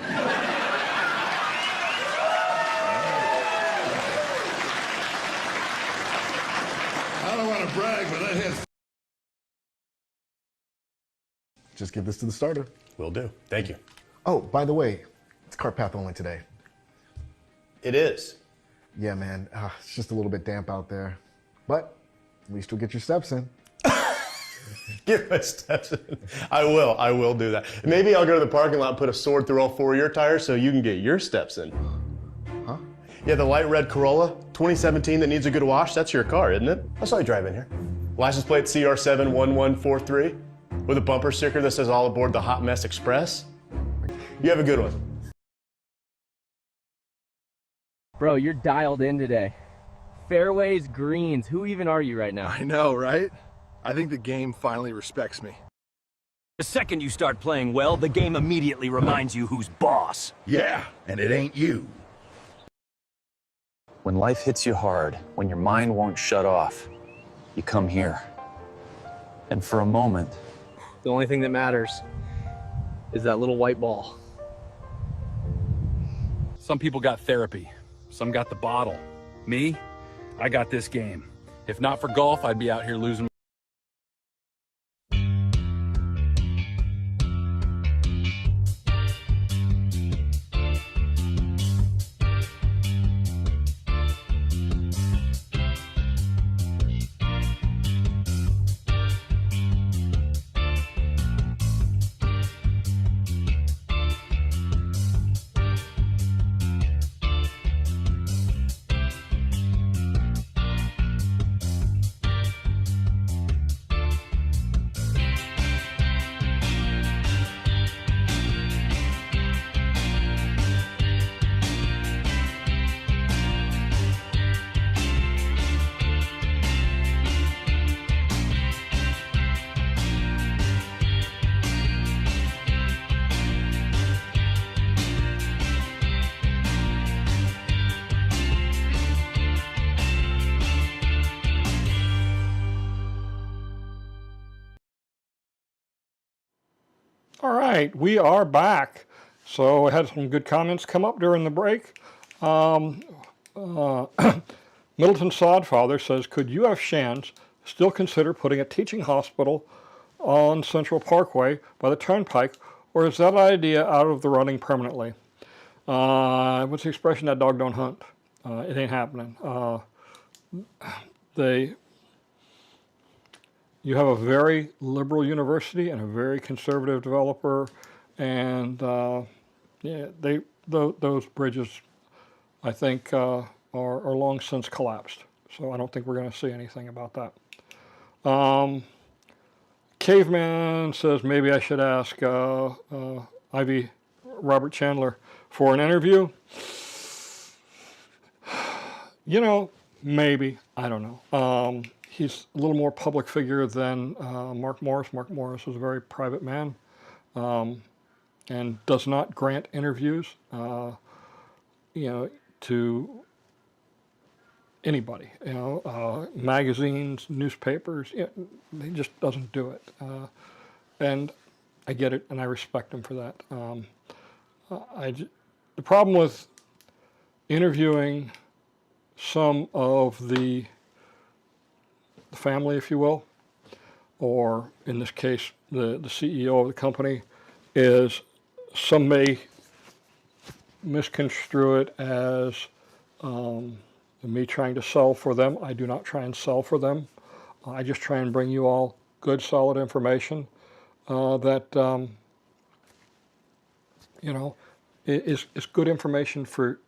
want to brag, but that has. Just give this to the starter. Will do. Thank you. Oh, by the way, it's cart path only today. It is. Yeah, man. It's just a little bit damp out there. But at least you'll get your steps in. Get my steps in. I will do that. Maybe I'll go to the parking lot and put a sword through all 4 of your tires so you can get your steps in. Huh? Yeah, the light red Corolla, 2017 that needs a good wash, that's your car, isn't it? I saw you drive in here. License plate CR71143 with a bumper sticker that says all aboard the Hot Mess Express. You have a good one. Bro, you're dialed in today. Fairways, greens, who even are you right now? I know, right? I think the game finally respects me. The second you start playing well, the game immediately reminds you who's boss. Yeah, and it ain't you. When life hits you hard, when your mind won't shut off, you come here. And for a moment, The only thing that matters is that little white ball. Some people got therapy. Some got the bottle. Me, I got this game. If not for golf, I'd be out here losing. All right, we are back. So I had some good comments come up during the break. Middleton Sodfather says, could UF Shands still consider putting a teaching hospital on Central Parkway by the Turnpike, or is that idea out of the running permanently? What's the expression, that dog don't hunt? It ain't happening. You have a very liberal university and a very conservative developer, and yeah, those bridges, I think, are long since collapsed. So I don't think we're going to see anything about that. Caveman says maybe I should ask Ivy Robert Chandler for an interview. You know, maybe. I don't know. He's a little more public figure than Mark Morris. Mark Morris is a very private man and does not grant interviews, to anybody. Magazines, newspapers. He just doesn't do it, and I get it, and I respect him for that. The problem with interviewing some of the family, if you will, or in this case, the CEO of the company, is some may misconstrue it as me trying to sell for them. I do not try and sell for them. I just try and bring you all good, solid information that is good information for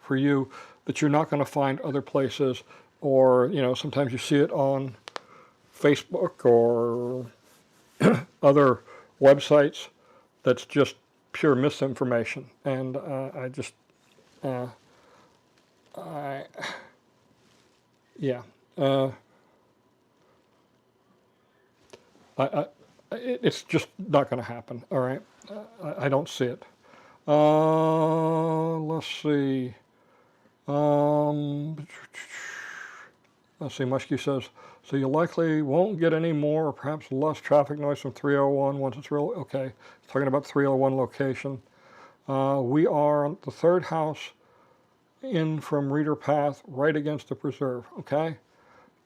you that you're not going to find other places. Or, sometimes you see it on Facebook or other websites that's just pure misinformation. And it's just not going to happen, all right? I don't see it. Let's see. Let's see, Muskie says, so you likely won't get any more or perhaps less traffic noise from 301 once it's real. Okay, talking about 301 location. We are the third house in from Reeder Path right against the preserve, okay?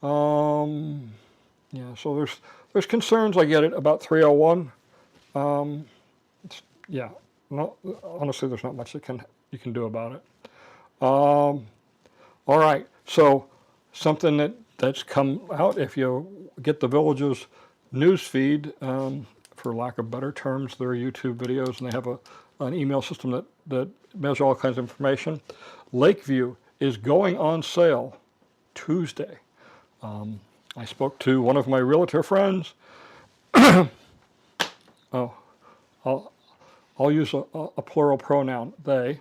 Yeah, so there's concerns, I get it, about 301. Yeah, no, honestly, there's not much you can do about it. All right, so something that's come out, if you get the Village's news feed, for lack of better terms, their YouTube videos, and they have an email system that measures all kinds of information. Lakeview is going on sale Tuesday. I spoke to one of my realtor friends. Oh, I'll use a plural pronoun, they.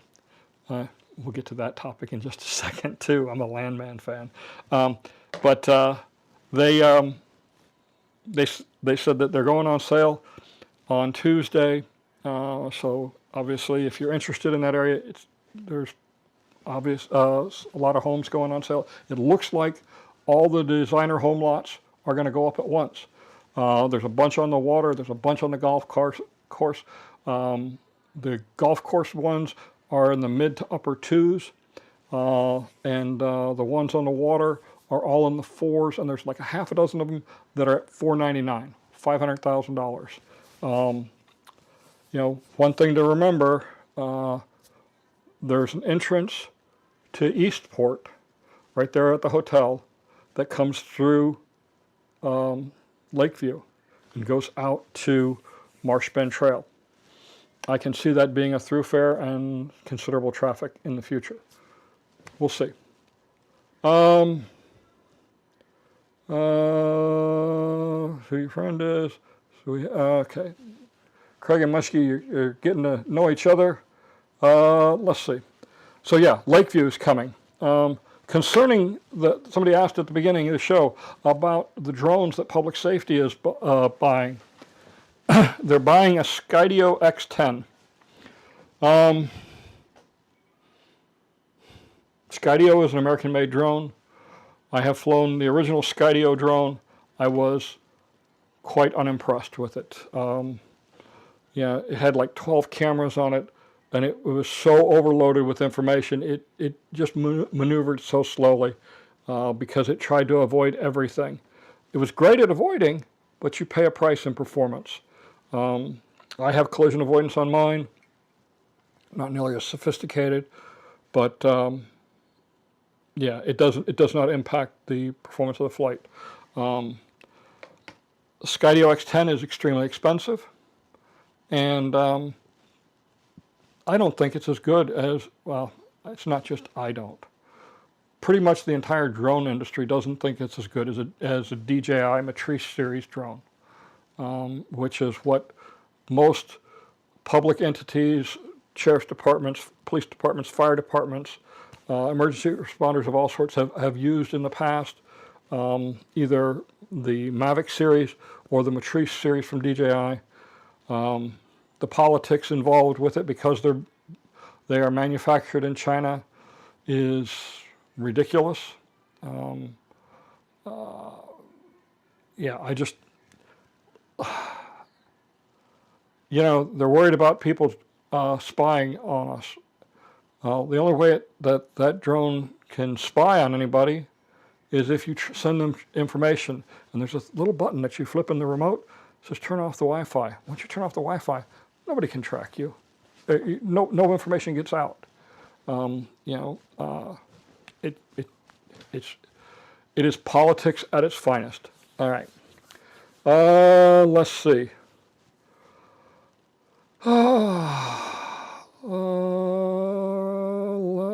We'll get to that topic in just a second, too. I'm a Landman fan. But they said that they're going on sale on Tuesday. So obviously, if you're interested in that area, there's a lot of homes going on sale. It looks like all the designer home lots are going to go up at once. There's a bunch on the water. There's a bunch on the golf course. The golf course ones are in the mid to upper 2s, and the ones on the water are all in the 4s, and there's like a half a dozen of them that are at $499, $500,000. You know, one thing to remember, there's an entrance to Eastport right there at the hotel that comes through Lakeview and goes out to Marsh Bend Trail. I can see that being a thoroughfare and considerable traffic in the future. We'll see. Who your friend is? So okay. Craig and Muskie, you're getting to know each other. Let's see. So yeah, Lakeview is coming. Concerning somebody asked at the beginning of the show about the drones that public safety is buying. They're buying a Skydio X10. Skydio is an American-made drone. I have flown the original Skydio drone. I was quite unimpressed with it. Yeah, it had like 12 cameras on it, and it was so overloaded with information. It just maneuvered so slowly because it tried to avoid everything. It was great at avoiding, but you pay a price in performance. I have collision avoidance on mine, not nearly as sophisticated, but yeah, it does not impact the performance of the flight. The Skydio X10 is extremely expensive, and I don't think it's as good as, well, it's not just I don't. Pretty much the entire drone industry doesn't think it's as good as a DJI Matrice series drone. Which is what most public entities, sheriff's departments, police departments, fire departments, emergency responders of all sorts have used in the past, either the Mavic series or the Matrice series from DJI. The politics involved with it, because they are manufactured in China, is ridiculous. Yeah, I just... You know, they're worried about people spying on us. The only way that drone can spy on anybody is if you send them information. And there's a little button that you flip in the remote. It says turn off the Wi-Fi. Once you turn off the Wi-Fi, nobody can track you. No information gets out. You know, it is politics at its finest. All right. Let's see.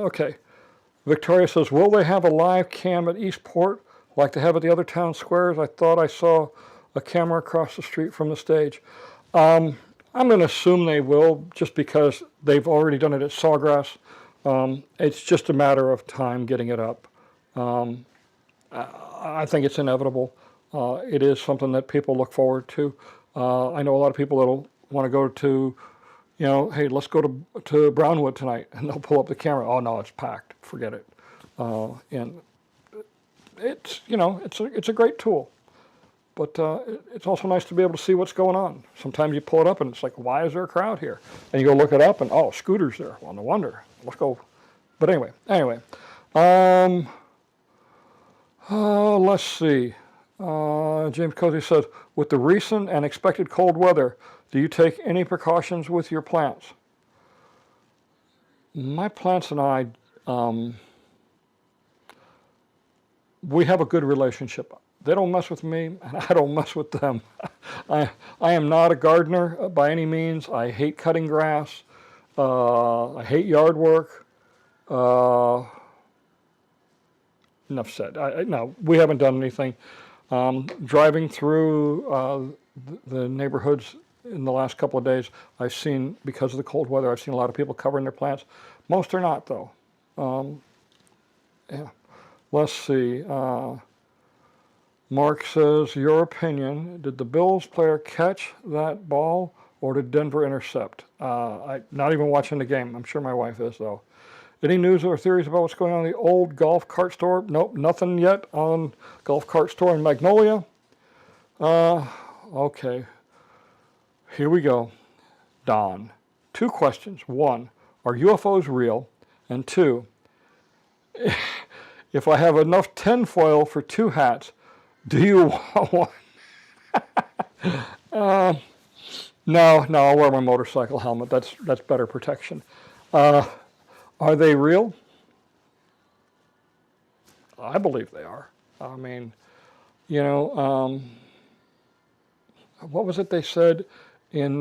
Okay. Victoria says, will they have a live cam at Eastport like they have at the other town squares? I thought I saw a camera across the street from the stage. I'm going to assume they will, just because they've already done it at Sawgrass. It's just a matter of time getting it up. I think it's inevitable. It is something that people look forward to. I know a lot of people that'll want to go to, you know, hey, let's go to Brownwood tonight, and they'll pull up the camera. Oh no, it's packed. Forget it. And it's, you know, it's a great tool, but it's also nice to be able to see what's going on. Sometimes you pull it up and it's like, why is there a crowd here? And you go look it up and, oh, Scooter's there. Well, no wonder. Let's go. But anyway. Let's see. James Cozy says, with the recent and expected cold weather, do you take any precautions with your plants? My plants and I, we have a good relationship. They don't mess with me, and I don't mess with them. I am not a gardener by any means. I hate cutting grass. I hate yard work. Enough said. No, we haven't done anything. Driving through the neighborhoods in the last couple of days, I've seen, because of the cold weather, I've seen a lot of people covering their plants. Most are not, though. Yeah. Let's see. Mark says, your opinion, did the Bills player catch that ball or did Denver intercept? I'm not even watching the game. I'm sure my wife is, though. Any news or theories about what's going on in the old golf cart store? Nope, nothing yet on golf cart store in Magnolia. Okay. Here we go. Don. 2 questions. 1, are UFOs real? And 2, if I have enough tinfoil for 2 hats, do you want one? No, I'll wear my motorcycle helmet. That's better protection. Are they real? I believe they are. I mean, you know, what was it they said in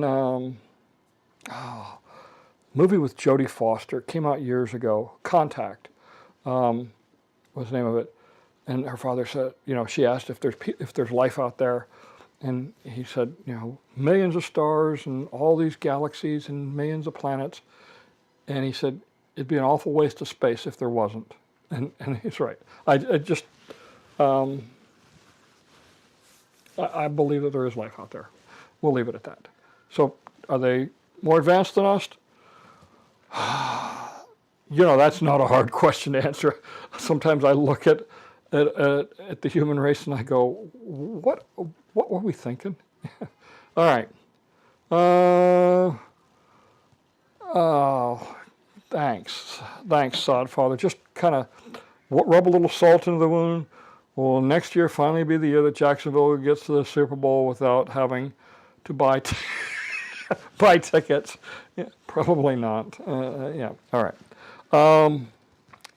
movie with Jodie Foster? Came out years ago. Contact. What's the name of it? And her father said, you know, she asked if there's life out there, and he said, you know, millions of stars and all these galaxies and millions of planets, and he said it'd be an awful waste of space if there wasn't, and he's right. I believe that there is life out there. We'll leave it at that. So, are they more advanced than us? You know, that's not a hard question to answer. Sometimes I look at the human race and I go, what were we thinking? All right. Thanks, Sod Father. Just kind of rub a little salt into the wound. Will next year finally be the year that Jacksonville gets to the Super Bowl without having to buy tickets? Yeah, probably not. Yeah. All right.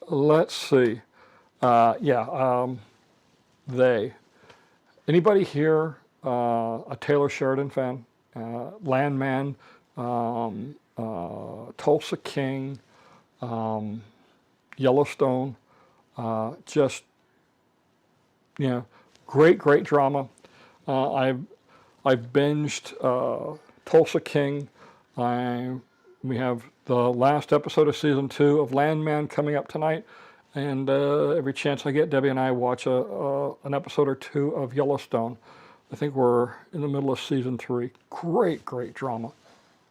Let's see. Anybody here a Taylor Sheridan fan? Landman, Tulsa King, Yellowstone, just, you know, great drama. I've binged Tulsa King. We have the last episode of season 2 of Landman coming up tonight, and every chance I get, Debbie and I watch an episode or 2 of Yellowstone. I think we're in the middle of season 3. Great drama.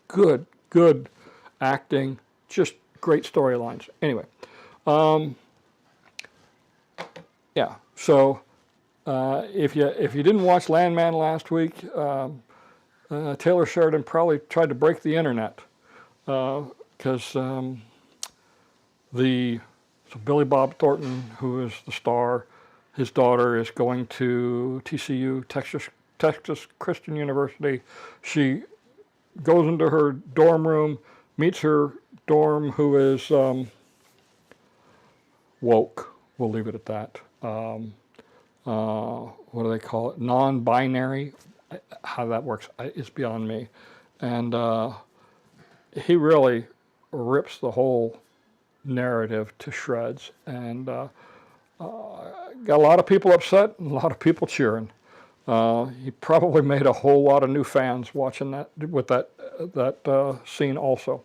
Good acting. Just great storylines. Anyway, yeah. So if you didn't watch Landman last week, Taylor Sheridan probably tried to break the internet because Billy Bob Thornton, who is the star, his daughter is going to TCU, Texas Christian University. She goes into her dorm room, meets her dorm, who is woke. We'll leave it at that. What do they call it? Non-binary. How that works is beyond me. And he really rips the whole narrative to shreds, and got a lot of people upset and a lot of people cheering. He probably made a whole lot of new fans watching that with that scene also.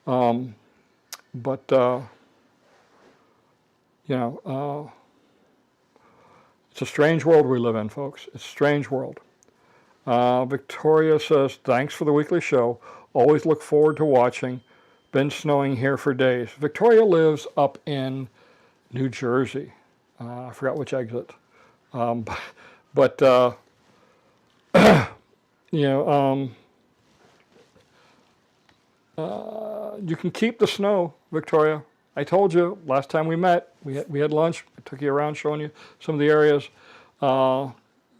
But you know, it's a strange world we live in, folks. It's a strange world. Victoria says, thanks for the weekly show. Always look forward to watching. Been snowing here for days. Victoria lives up in New Jersey. I forgot which exit. But you know, you can keep the snow, Victoria. I told you last time we met, we had lunch. I took you around showing you some of the areas.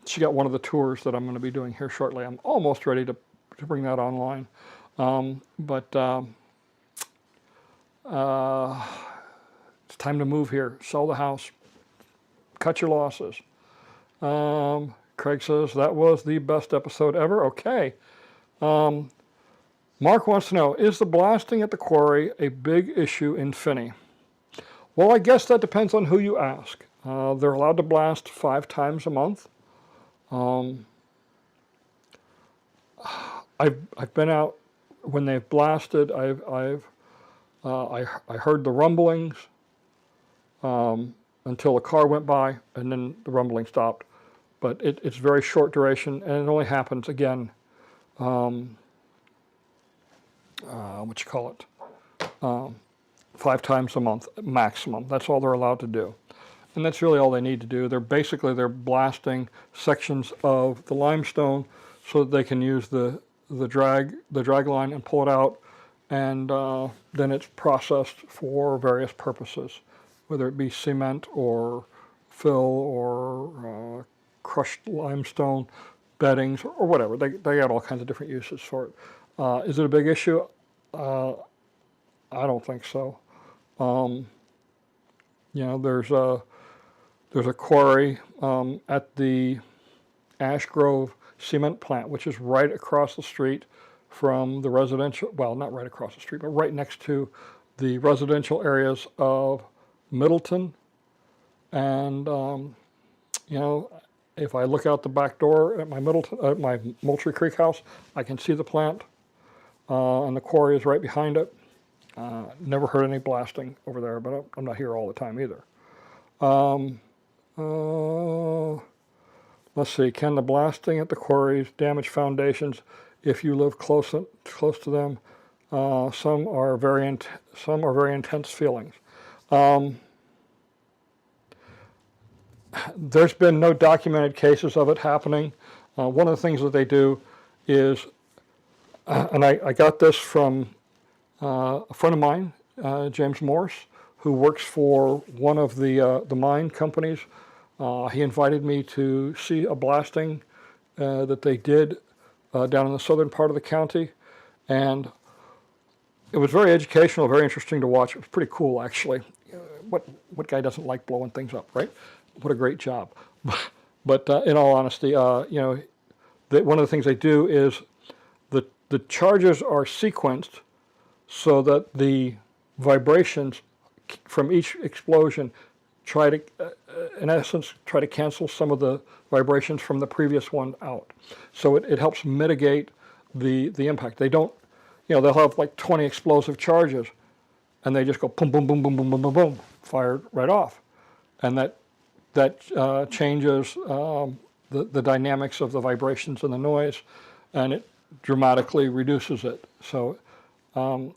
She got one of the tours that I'm going to be doing here shortly. I'm almost ready to bring that online. It's time to move here, sell the house, cut your losses. Craig says, that was the best episode ever. Okay. Mark wants to know, is the blasting at the quarry a big issue in Finney? Well, I guess that depends on who you ask. They're allowed to blast 5 times a month. I've been out when they've blasted. I heard the rumblings until a car went by, and then the rumbling stopped. But it's very short duration, and it only happens again. What you call it? 5 times a month maximum. That's all they're allowed to do, and that's really all they need to do. They're blasting sections of the limestone so that they can use the drag line and pull it out, and then it's processed for various purposes, whether it be cement or fill or crushed limestone beddings or whatever. They got all kinds of different uses for it. Is it a big issue? I don't think so. There's a quarry at the Ash Grove cement plant, which is right across the street from the residential, well, not right across the street, but right next to the residential areas of Middleton. And, if I look out the back door at my Moultrie Creek house, I can see the plant, and the quarry is right behind it. Never heard any blasting over there, but I'm not here all the time either. Let's see, can the blasting at the quarries damage foundations if you live close to them? Some are very intense feelings. There's been no documented cases of it happening. One of the things that they do is, and I got this from a friend of mine, James Morse, who works for one of the mine companies. He invited me to see a blasting that they did down in the southern part of the county, and it was very educational, very interesting to watch. It was pretty cool, actually. What guy doesn't like blowing things up, right? What a great job. But in all honesty, one of the things they do is the charges are sequenced so that the vibrations from each explosion try to, in essence, cancel some of the vibrations from the previous one out. So it helps mitigate the impact. They don't, they'll have like 20 explosive charges, and they just go boom, boom, boom, boom, boom, boom, boom, boom, fired right off. And that changes the dynamics of the vibrations and the noise, and it dramatically reduces it. So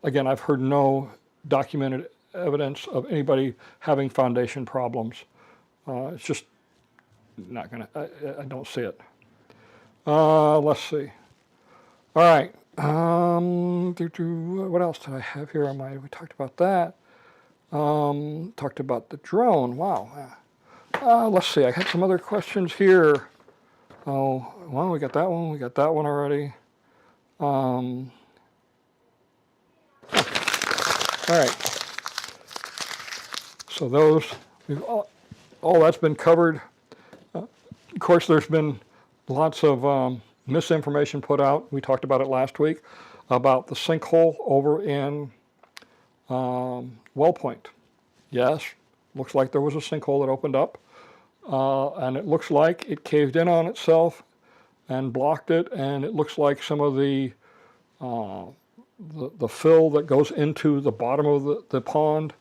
again, I've heard no documented evidence of anybody having foundation problems. It's just not gonna, I don't see it. Let's see. All right. What else did I have here? We talked about that. Talked about the drone. Wow. Let's see. I had some other questions here. Oh, well, we got that one. We got that one already. All right. So those, all that's been covered. Of course, there's been lots of misinformation put out. We talked about it last week about the sinkhole over in Wellpoint. Yes, looks like there was a sinkhole that opened up, and it looks like it caved in on itself and blocked it, and it looks like some of the fill that goes into the bottom of the pond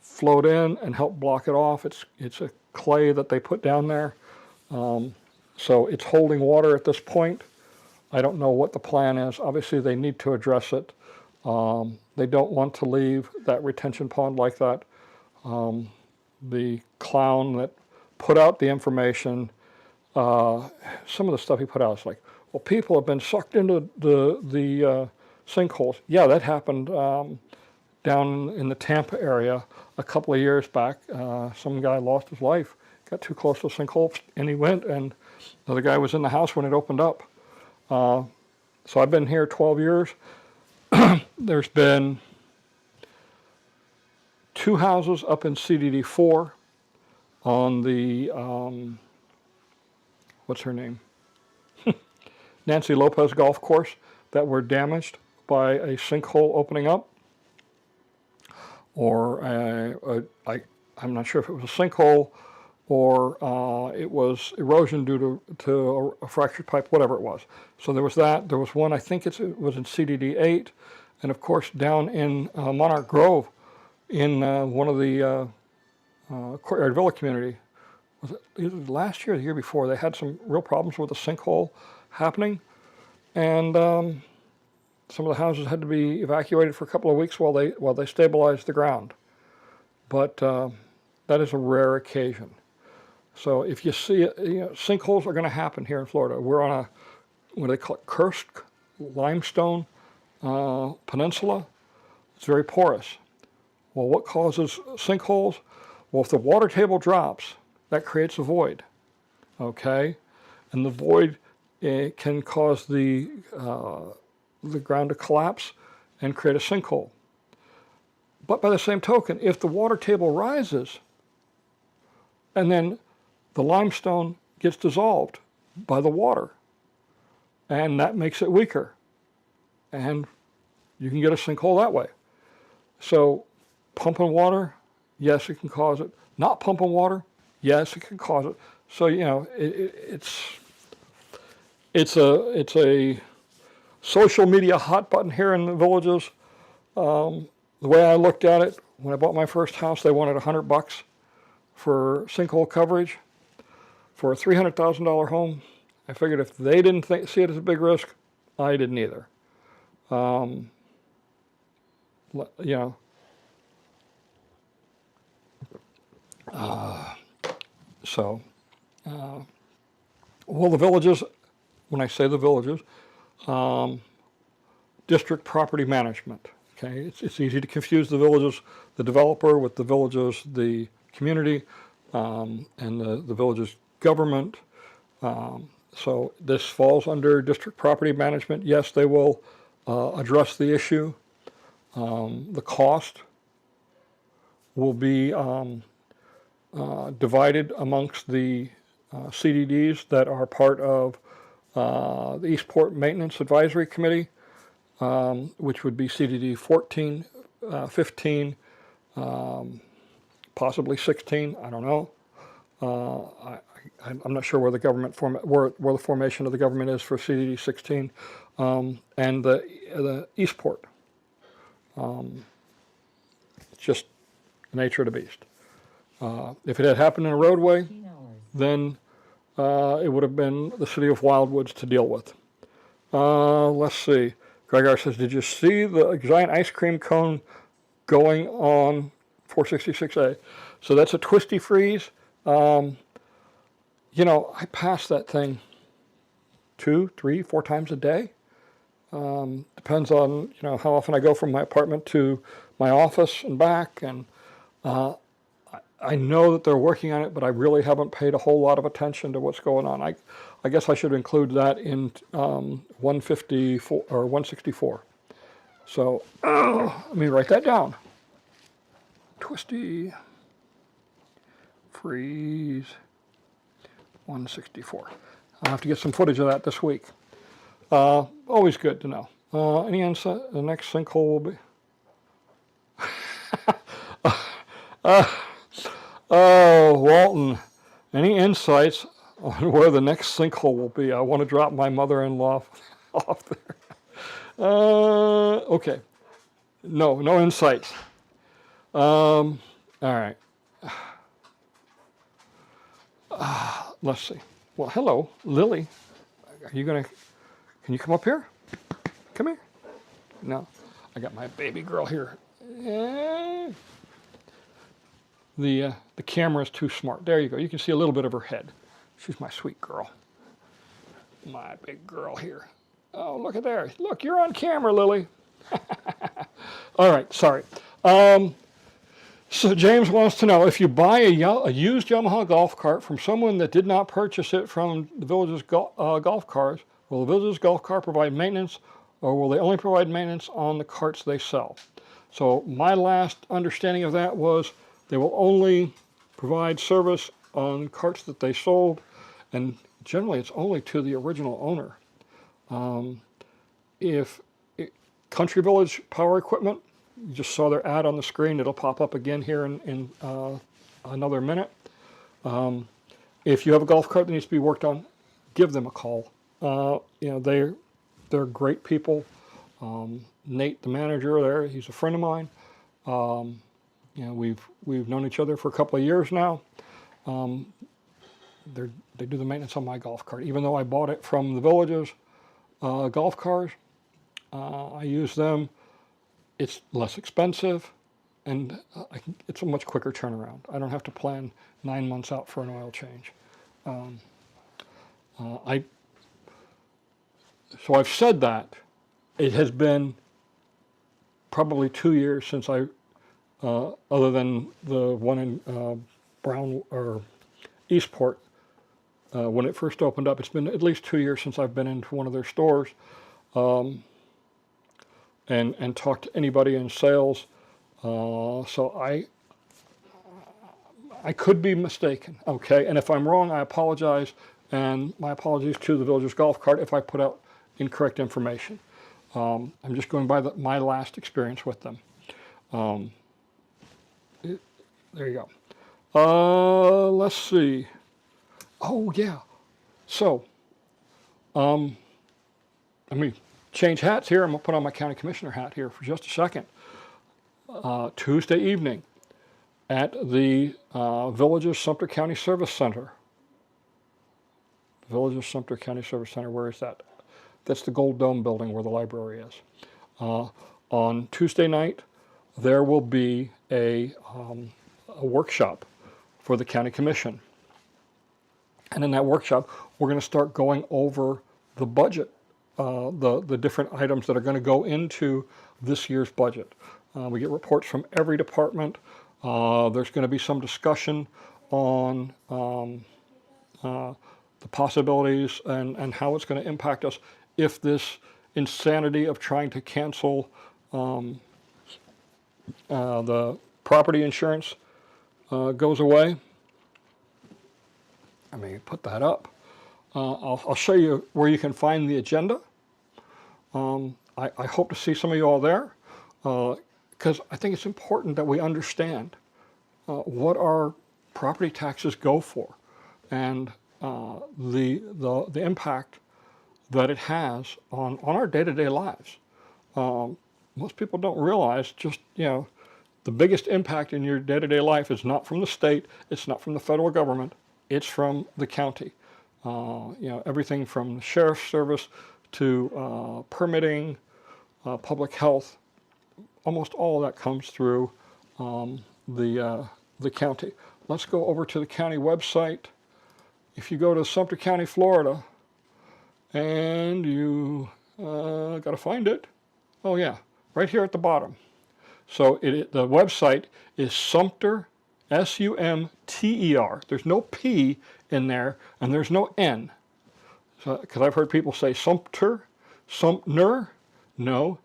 flowed in and helped block it off. It's a clay that they put down there. So it's holding water at this point. I don't know what the plan is. Obviously, they need to address it. They don't want to leave that retention pond like that. The clown that put out the information, some of the stuff he put out is like, well, people have been sucked into the sinkholes. Yeah, that happened down down in the Tampa area a couple of years back. Some guy lost his life, got too close to a sinkhole, and he went, and another guy was in the house when it opened up. So I've been here 12 years. There's been 2 houses up in CDD 4 on the, what's her name? Nancy Lopez golf course that were damaged by a sinkhole opening up. Or I'm not sure if it was a sinkhole or it was erosion due to a fractured pipe, whatever it was. So there was that. There was one, I think it was in CDD 8, and of course down in Monarch Grove in one of the Courtyard Villa community. Was it either last year or the year before? They had some real problems with a sinkhole happening, and some of the houses had to be evacuated for a couple of weeks while they stabilized the ground. But that is a rare occasion. So if you see it, sinkholes are going to happen here in Florida. We're on a, what do they call it, karst limestone peninsula. It's very porous. Well, what causes sinkholes? Well, if the water table drops, that creates a void, okay? And the void can cause the ground to collapse and create a sinkhole. But by the same token, if the water table rises and then the limestone gets dissolved by the water, and that makes it weaker, and you can get a sinkhole that way. So pumping water, yes, it can cause it. Not pumping water, yes, it can cause it. So, it's a social media hot button here in the villages. The way I looked at it, when I bought my first house, they wanted $100 for sinkhole coverage. For a $300,000 home, I figured if they didn't see it as a big risk, I didn't either. Well, the villages, when I say the villages, district property management. Okay, it's easy to confuse the villages, the developer, with the villages, the community, and the villages government. So this falls under district property management. Yes, they will address the issue. The cost will be divided amongst the CDDs that are part of the Eastport Maintenance Advisory Committee, which would be CDD 14, 15, possibly 16, I don't know. I'm not sure where the government where the formation of the government is for CDD 16, and the Eastport. It's just the nature of the beast. If it had happened in a roadway, then it would have been the city of Wildwoods to deal with. Let's see. Gregor says, did you see the giant ice cream cone going on 466A? So that's a twisty freeze. I pass that thing 2, 3, 4 times a day. Depends on, how often I go from my apartment to my office and back. And I know that they're working on it, but I really haven't paid a whole lot of attention to what's going on. I guess I should include that in 154 or 164. So let me write that down. Twisty freeze 164. I'll have to get some footage of that this week. Always good to know. Any insight? The next sinkhole will be. Walton, any insights on where the next sinkhole will be? I want to drop my mother-in-law off there. Okay. No insights. All right. Let's see. Well, hello, Lily. Can you come up here? Come here. No, I got my baby girl here. The camera is too smart. There you go. You can see a little bit of her head. She's my sweet girl. My big girl here. Oh, look at there. Look, you're on camera, Lily. All right, sorry. So James wants to know, if you buy a used Yamaha golf cart from someone that did not purchase it from the village's golf cars, will the village's golf cart provide maintenance, or will they only provide maintenance on the carts they sell? So my last understanding of that was they will only provide service on carts that they sold, and generally it's only to the original owner. Country Village Power Equipment, you just saw their ad on the screen. It'll pop up again here in another minute. If you have a golf cart that needs to be worked on, give them a call. They're great people. Nate, the manager there, he's a friend of mine. We've known each other for a couple of years now. They do the maintenance on my golf cart. Even though I bought it from the Village's golf cars, I use them. It's less expensive, and it's a much quicker turnaround. I don't have to plan 9 months out for an oil change. So I've said that. It has been probably 2 years since I, other than the one in Brown or Eastport, when it first opened up, it's been at least 2 years since I've been into one of their stores. And talk to anybody in sales. So I could be mistaken, okay? And if I'm wrong, I apologize, and my apologies to the Village's Golf Cart if I put out incorrect information. I'm just going by my last experience with them. There you go. Let's see. Oh, yeah. So, let me change hats here. I'm going to put on my county commissioner hat here for just a second. Tuesday evening at the Village's Sumter County Service Center. Village's Sumter County Service Center, where is that? That's the Gold Dome building where the library is. On Tuesday night, there will be a workshop for the county commission. And in that workshop, we're going to start going over the budget. The different items that are going to go into this year's budget. We get reports from every department. There's going to be some discussion on the possibilities and how it's going to impact us if this insanity of trying to cancel the property insurance goes away. I mean, put that up. I'll show you where you can find the agenda. I hope to see some of you all there, because I think it's important that we understand what our property taxes go for, and the impact that it has on our day-to-day lives. Most people don't realize just, the biggest impact in your day-to-day life is not from the state, it's not from the federal government, it's from the county. Everything from the sheriff's service to permitting, public health, almost all of that comes through the county. Let's go over to the county website. If you go to Sumter County, Florida, and you got to find it. Oh yeah, right here at the bottom. So the website is Sumter, S-U-M-T-E-R. There's no P in there, and there's no N. Because I've heard people say Sumter, Sumter. No,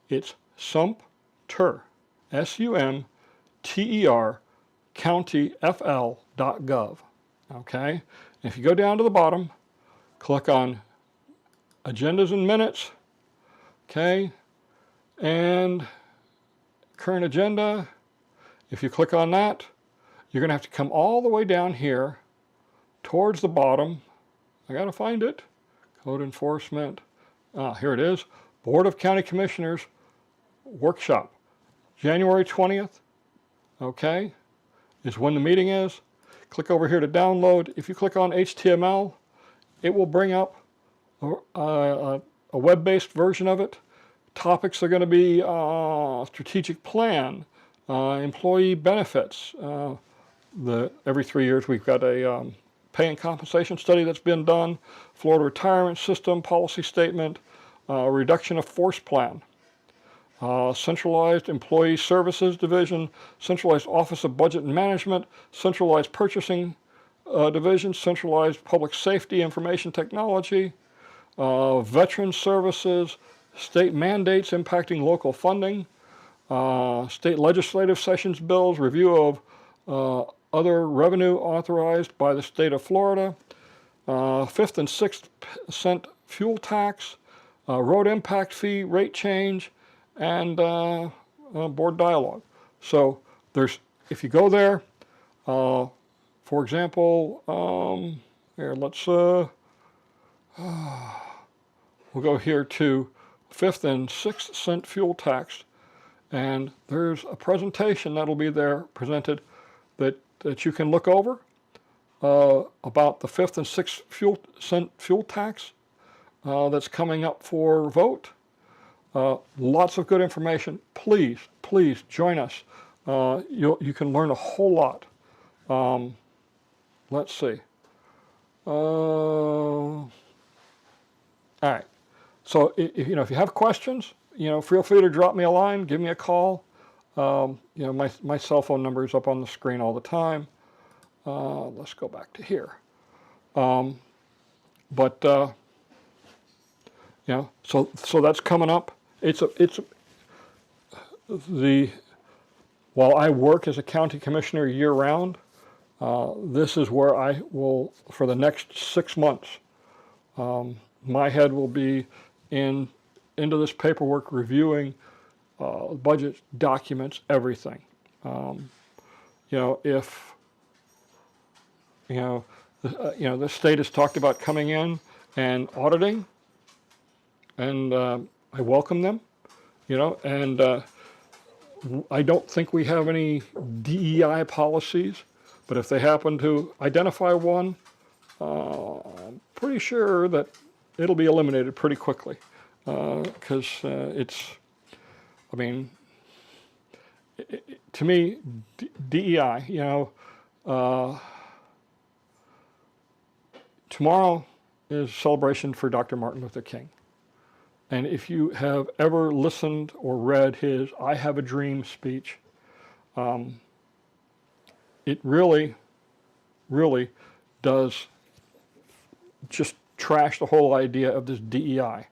it's Sumter, S-U-M-T-E-R, countyfl.gov. Okay? And if you go down to the bottom, click on Agendas and Minutes, okay, and Current Agenda. If you click on that, you're going to have to come all the way down here towards the bottom. I got to find it. Code Enforcement. Here it is. Board of County Commissioners Workshop. January 20th, okay, is when the meeting is. Click over here to download. If you click on HTML, it will bring up a web-based version of it. Topics are going to be strategic plan, employee benefits. Every 3 years we've got a pay and compensation study that's been done, Florida retirement system policy statement, reduction of force plan. Centralized Employee Services Division, Centralized Office of Budget and Management, Centralized Purchasing Division, Centralized Public Safety Information Technology, Veteran Services, State Mandates Impacting Local Funding, State Legislative Sessions Bills, Review of other revenue authorized by the state of Florida, 5th and 6th cent fuel tax, road impact fee rate change, and board dialogue. So there's, if you go there, for example, here, let's, we'll go here to 5th and 6th cent fuel tax, and there's a presentation that'll be there presented that you can look over about the 5th and 6th cent fuel tax that's coming up for vote. Lots of good information. Please, please join us. You can learn a whole lot. Let's see. All right. So if you have questions, feel free to drop me a line, give me a call. My cell phone number is up on the screen all the time. Let's go back to here. So that's coming up. While I work as a county commissioner year round, this is where I will, for the next 6 months, my head will be into this paperwork, reviewing budget documents, everything. If the state has talked about coming in and auditing, and I welcome them, and I don't think we have any DEI policies, but if they happen to identify one, I'm pretty sure that it'll be eliminated pretty quickly, because to me, DEI, tomorrow is celebration for Dr. Martin Luther King. And if you have ever listened or read his I Have a Dream speech, it really, really does just trash the whole idea of this DEI.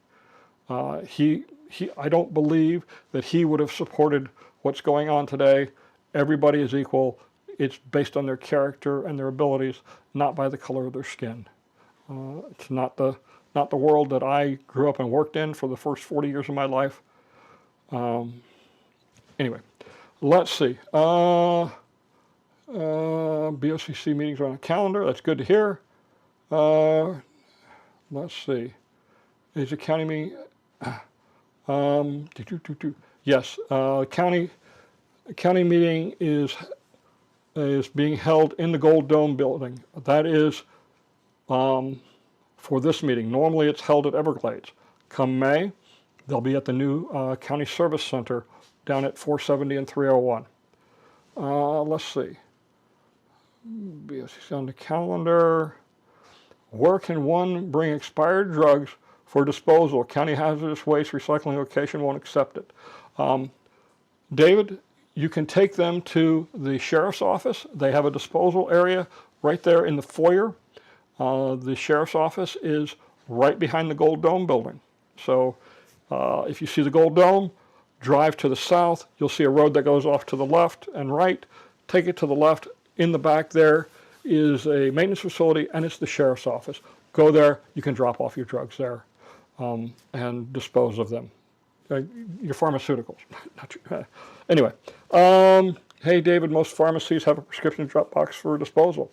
I don't believe that he would have supported what's going on today. Everybody is equal. It's based on their character and their abilities, not by the color of their skin. It's not the world that I grew up and worked in for the first 40 years of my life. Anyway, let's see. BOCC meetings are on the calendar. That's good to hear. Let's see. Is a county meeting? Yes, county meeting is being held in the Gold Dome building. That is for this meeting. Normally it's held at Everglades. Come May, they'll be at the new County Service Center down at 470 and 301. Let's see. BOCC on the calendar. Where can one bring expired drugs for disposal? County hazardous waste recycling location won't accept it. David, you can take them to the sheriff's office. They have a disposal area right there in the foyer. The sheriff's office is right behind the Gold Dome building. So if you see the Gold Dome, drive to the south. You'll see a road that goes off to the left and right. Take it to the left. In the back there is a maintenance facility, and it's the sheriff's office. Go there. You can drop off your drugs there and dispose of them. Your pharmaceuticals. Anyway, hey, David, most pharmacies have a prescription drop box for disposal.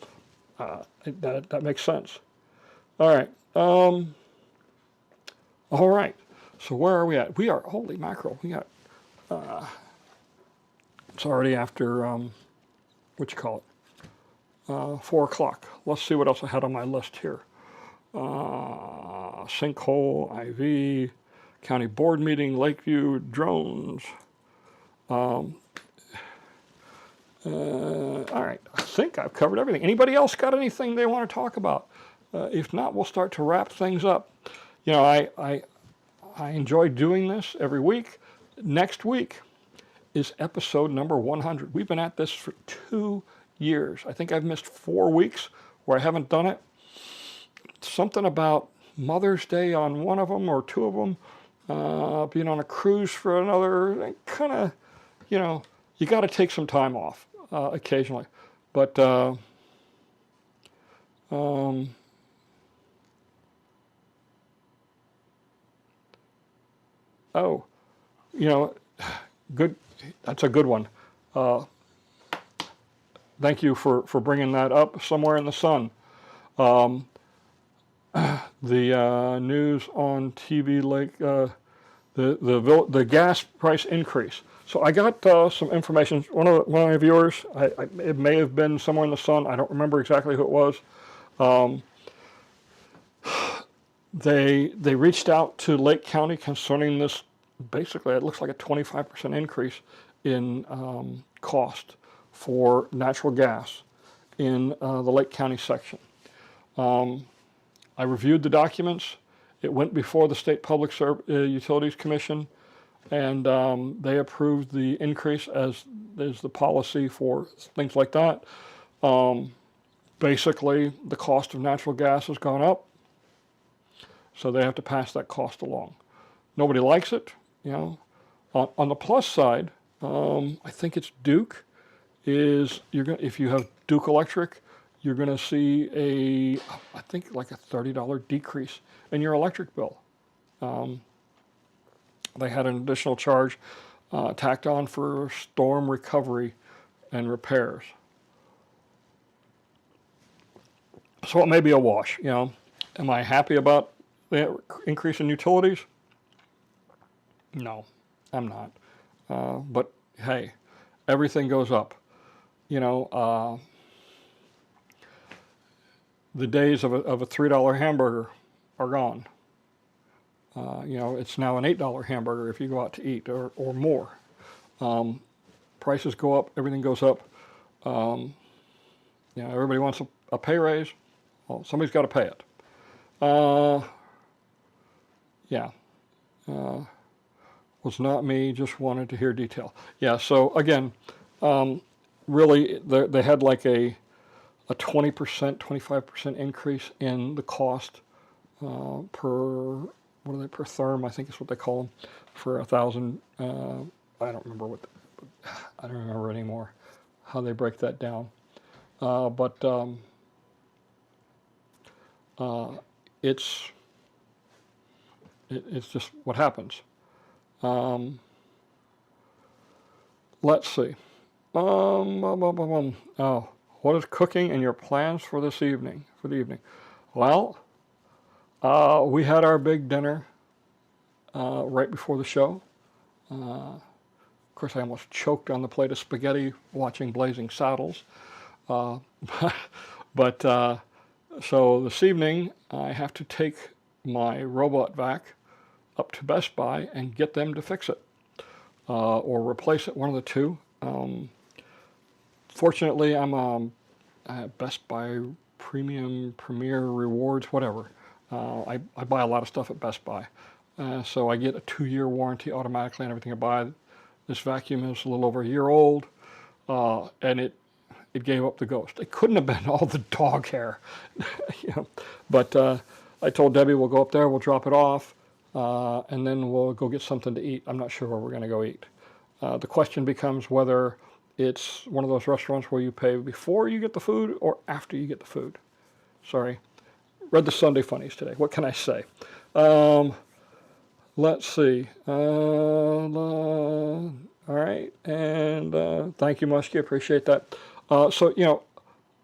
That makes sense. All right. All right. So where are we at? We are, holy mackerel, we got, it's already after, what you call it, 4 o'clock. Let's see what else I had on my list here. Sinkhole, IV, county board meeting, Lakeview, drones. All right, I think I've covered everything. Anybody else got anything they want to talk about? If not, we'll start to wrap things up. I enjoy doing this every week. next week is episode number 100. We've been at this for 2 years. I think I've missed 4 weeks where I haven't done it. Something about Mother's Day on one of them or 2 of them, being on a cruise for another, kind of, you know, you got to take some time off occasionally. But oh, you know, good. That's a good one. Thank you for bringing that up. Somewhere in the sun. The news on TV, like the gas price increase. So I got some information. One of my viewers, it may have been Somewhere in the Sun. I don't remember exactly who it was. They reached out to Lake County concerning this. Basically, it looks like a 25% increase in cost for natural gas in the Lake County section. I reviewed the documents. It went before the State Public Utilities Commission, and they approved the increase as the policy for things like that. Basically, the cost of natural gas has gone up, so they have to pass that cost along. Nobody likes it, you know. On the plus side, I think it's Duke. If you have Duke Electric, you're going to see I think like a $30 decrease in your electric bill. They had an additional charge tacked on for storm recovery and repairs. So it may be a wash, you know. Am I happy about the increase in utilities? No, I'm not. But hey, everything goes up. You know, the days of a $3 hamburger are gone. You know, it's now an $8 hamburger if you go out to eat, or more. Prices go up, everything goes up. You know, everybody wants a pay raise. Well, somebody's got to pay it. Yeah. Was not me, just wanted to hear detail. Yeah, so again, really, they had like a 20%, 25% increase in the cost per therm, I think is what they call them, for 1,000. I don't remember I don't remember anymore how they break that down. But it's just what happens. Let's see. Oh, what is cooking and your plans for this evening? For the evening? Well, we had our big dinner right before the show. Of course, I almost choked on the plate of spaghetti watching Blazing Saddles. But so this evening, I have to take my robot vac up to Best Buy and get them to fix it or replace it, one of the two. Fortunately, I'm at Best Buy Premier Rewards, whatever. I buy a lot of stuff at Best Buy. So I get a 2-year warranty automatically on everything I buy. This vacuum is a little over a year old, and it gave up the ghost. It couldn't have been all the dog hair. You know? But I told Debbie we'll go up there, we'll drop it off, and then we'll go get something to eat. I'm not sure where we're going to go eat. The question becomes whether it's one of those restaurants where you pay before you get the food or after you get the food. Sorry. Read the Sunday Funnies today. What can I say? Let's see. All right. And thank you, Muskie. Appreciate that. So, you know,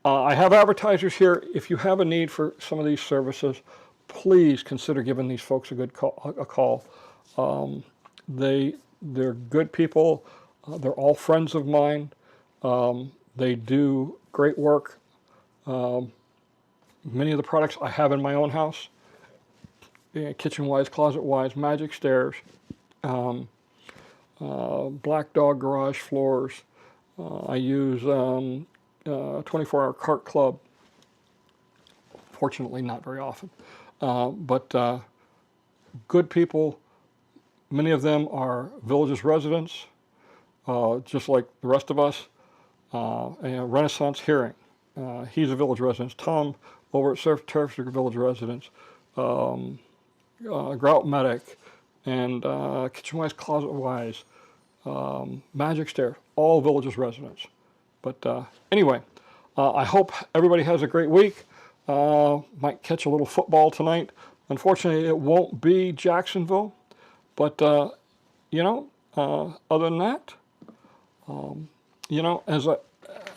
I have advertisers here. If you have a need for some of these services, please consider giving these folks a call. They're good people. They're all friends of mine. They do great work. Many of the products I have in my own house, kitchen-wise, closet-wise, magic stairs, Black Dog garage floors. I use 24-hour cart club. Fortunately, not very often. But good people, Many of them are Villages residents, just like the rest of us. And Renaissance Hearing, he's a Village resident. Tom over at Surf Turf is a Village resident. Grout Medic and Kitchen Wise, Closet Wise, Magic Stairs, all Villages residents. But anyway, I hope everybody has a great week. Might catch a little football tonight. Unfortunately, it won't be Jacksonville. But, you know, other than that, you know,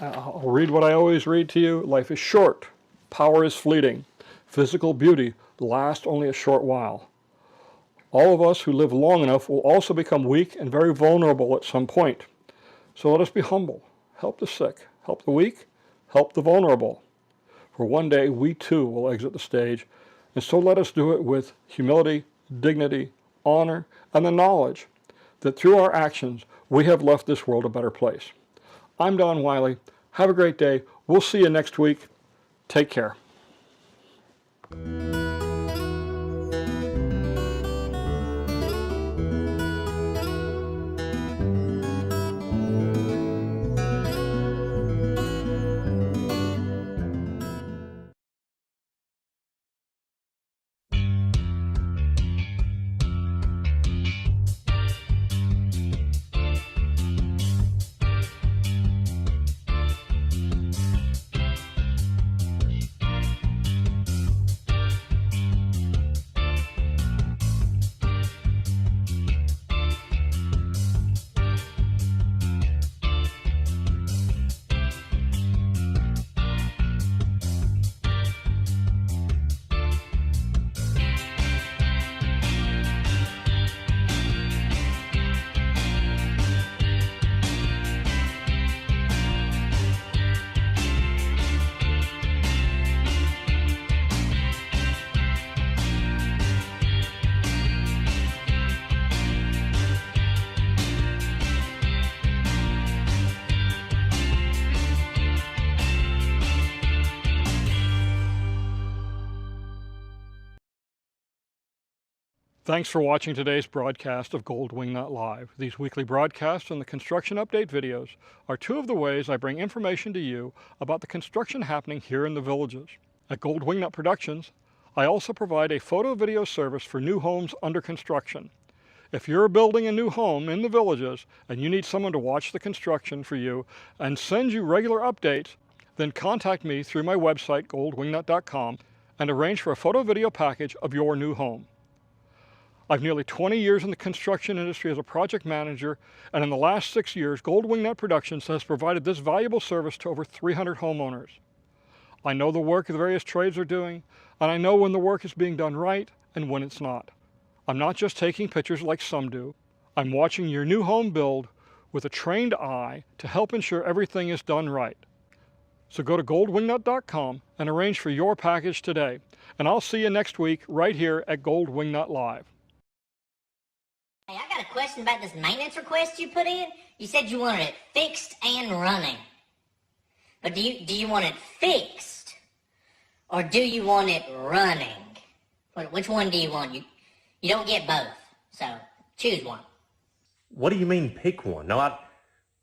I'll read what I always read to you. Life is short. Power is fleeting. Physical beauty lasts only a short while. All of us who live long enough will also become weak and very vulnerable at some point. So let us be humble. Help the sick. Help the weak. Help the vulnerable. For one day we too will exit the stage. And so let us do it with humility, dignity, honor, and the knowledge that through our actions we have left this world a better place. I'm Don Wiley. Have a great day. We'll see you next week. Take care. Thanks for watching today's broadcast of Gold Wingnut Live. These weekly broadcasts and the construction update videos are two of the ways I bring information to you about the construction happening here in the Villages. At Gold Wingnut Productions, I also provide a photo-video service for new homes under construction. If you're building a new home in the Villages and you need someone to watch the construction for you and send you regular updates, then contact me through my website, goldwingnut.com, and arrange for a photo-video package of your new home. I've nearly 20 years in the construction industry as a project manager, and in the last 6 years, Gold Wingnut Productions has provided this valuable service to over 300 homeowners. I know the work the various trades are doing, and I know when the work is being done right and when it's not. I'm not just taking pictures like some do. I'm watching your new home build with a trained eye to help ensure everything is done right. So go to goldwingnut.com and arrange for your package today, and I'll see you next week right here at Gold Wingnut Live. Hey, I got a question about this maintenance request you put in. You said you wanted it fixed and running. But do you want it fixed? Or do you want it running? Which one do you want? You don't get both. So choose one. What do you mean pick one? No,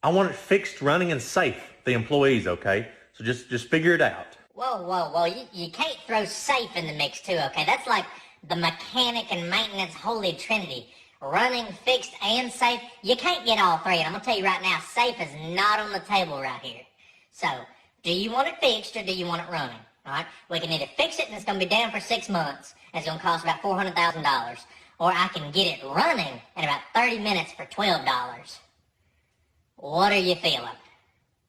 I want it fixed, running, and safe. The employees, okay? So just figure it out. Whoa. You can't throw safe in the mix too, okay? That's like the mechanic and maintenance holy trinity. Running, fixed, and safe. You can't get all three, and I'm going to tell you right now, safe is not on the table right here. So, do you want it fixed, or do you want it running? All right? We can either fix it, and it's going to be down for 6 months, and it's going to cost about $400,000, or I can get it running in about 30 minutes for $12. What are you feeling?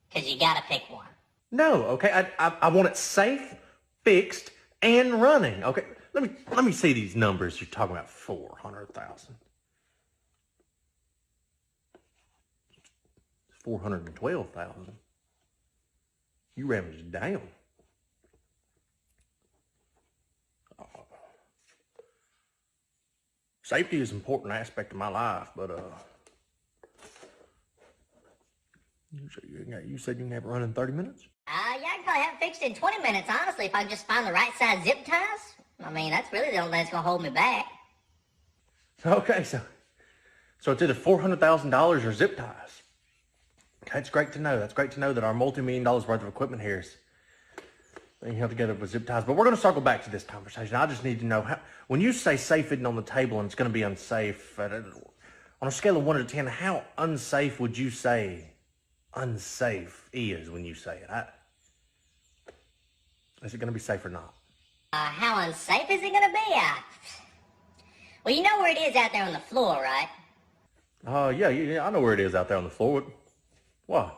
Because you got to pick one. No, okay? I want it safe, fixed, and running, okay? Let me see these numbers you're talking about. 400,000. 412,000. You ran it down. Oh. Safety is an important aspect of my life, but you said you can have it run in 30 minutes? Yeah, I can probably have it fixed in 20 minutes, honestly, if I can just find the right size zip ties. I mean, that's really the only thing that's going to hold me back. Okay, so So it's either $400,000 or zip ties. Okay, it's great to know. That's great to know that our multi-million dollars worth of equipment here is being held together with zip ties. But we're going to circle back to this conversation. I just need to know, when you say safe isn't on the table and it's going to be unsafe, on a scale of 1 to 10, how unsafe would you say unsafe is when you say it? Is it going to be safe or not? How unsafe is it going to be? Well, you know where it is out there on the floor, right? Yeah, I know where it is out there on the floor. Why?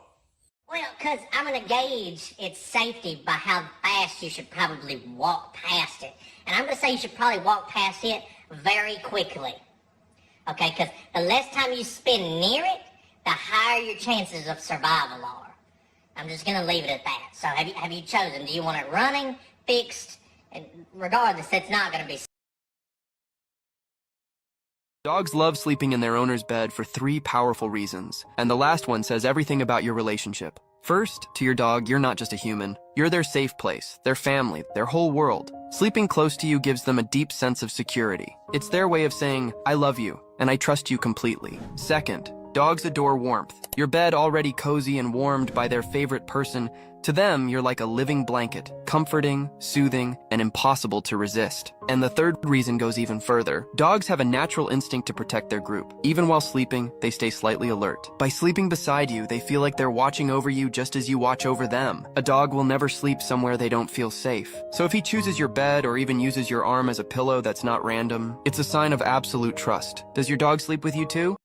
Well, because I'm going to gauge its safety by how fast you should probably walk past it. And I'm going to say you should probably walk past it very quickly. Okay, because the less time you spend near it, the higher your chances of survival are. I'm just going to leave it at that. So have you chosen? Do you want it running, fixed? And regardless, it's not going to be. Dogs love sleeping in their owner's bed for 3 powerful reasons, and the last one says everything about your relationship. First, to your dog, you're not just a human. You're their safe place, their family, their whole world. Sleeping close to you gives them a deep sense of security. It's their way of saying, I love you, and I trust you completely. Second, dogs adore warmth. Your bed already cozy and warmed by their favorite person. To them, you're like a living blanket, comforting, soothing, and impossible to resist. And the third reason goes even further. Dogs have a natural instinct to protect their group. Even while sleeping, they stay slightly alert. By sleeping beside you, they feel like they're watching over you just as you watch over them. A dog will never sleep somewhere they don't feel safe. So if he chooses your bed or even uses your arm as a pillow that's not random, it's a sign of absolute trust. Does your dog sleep with you too?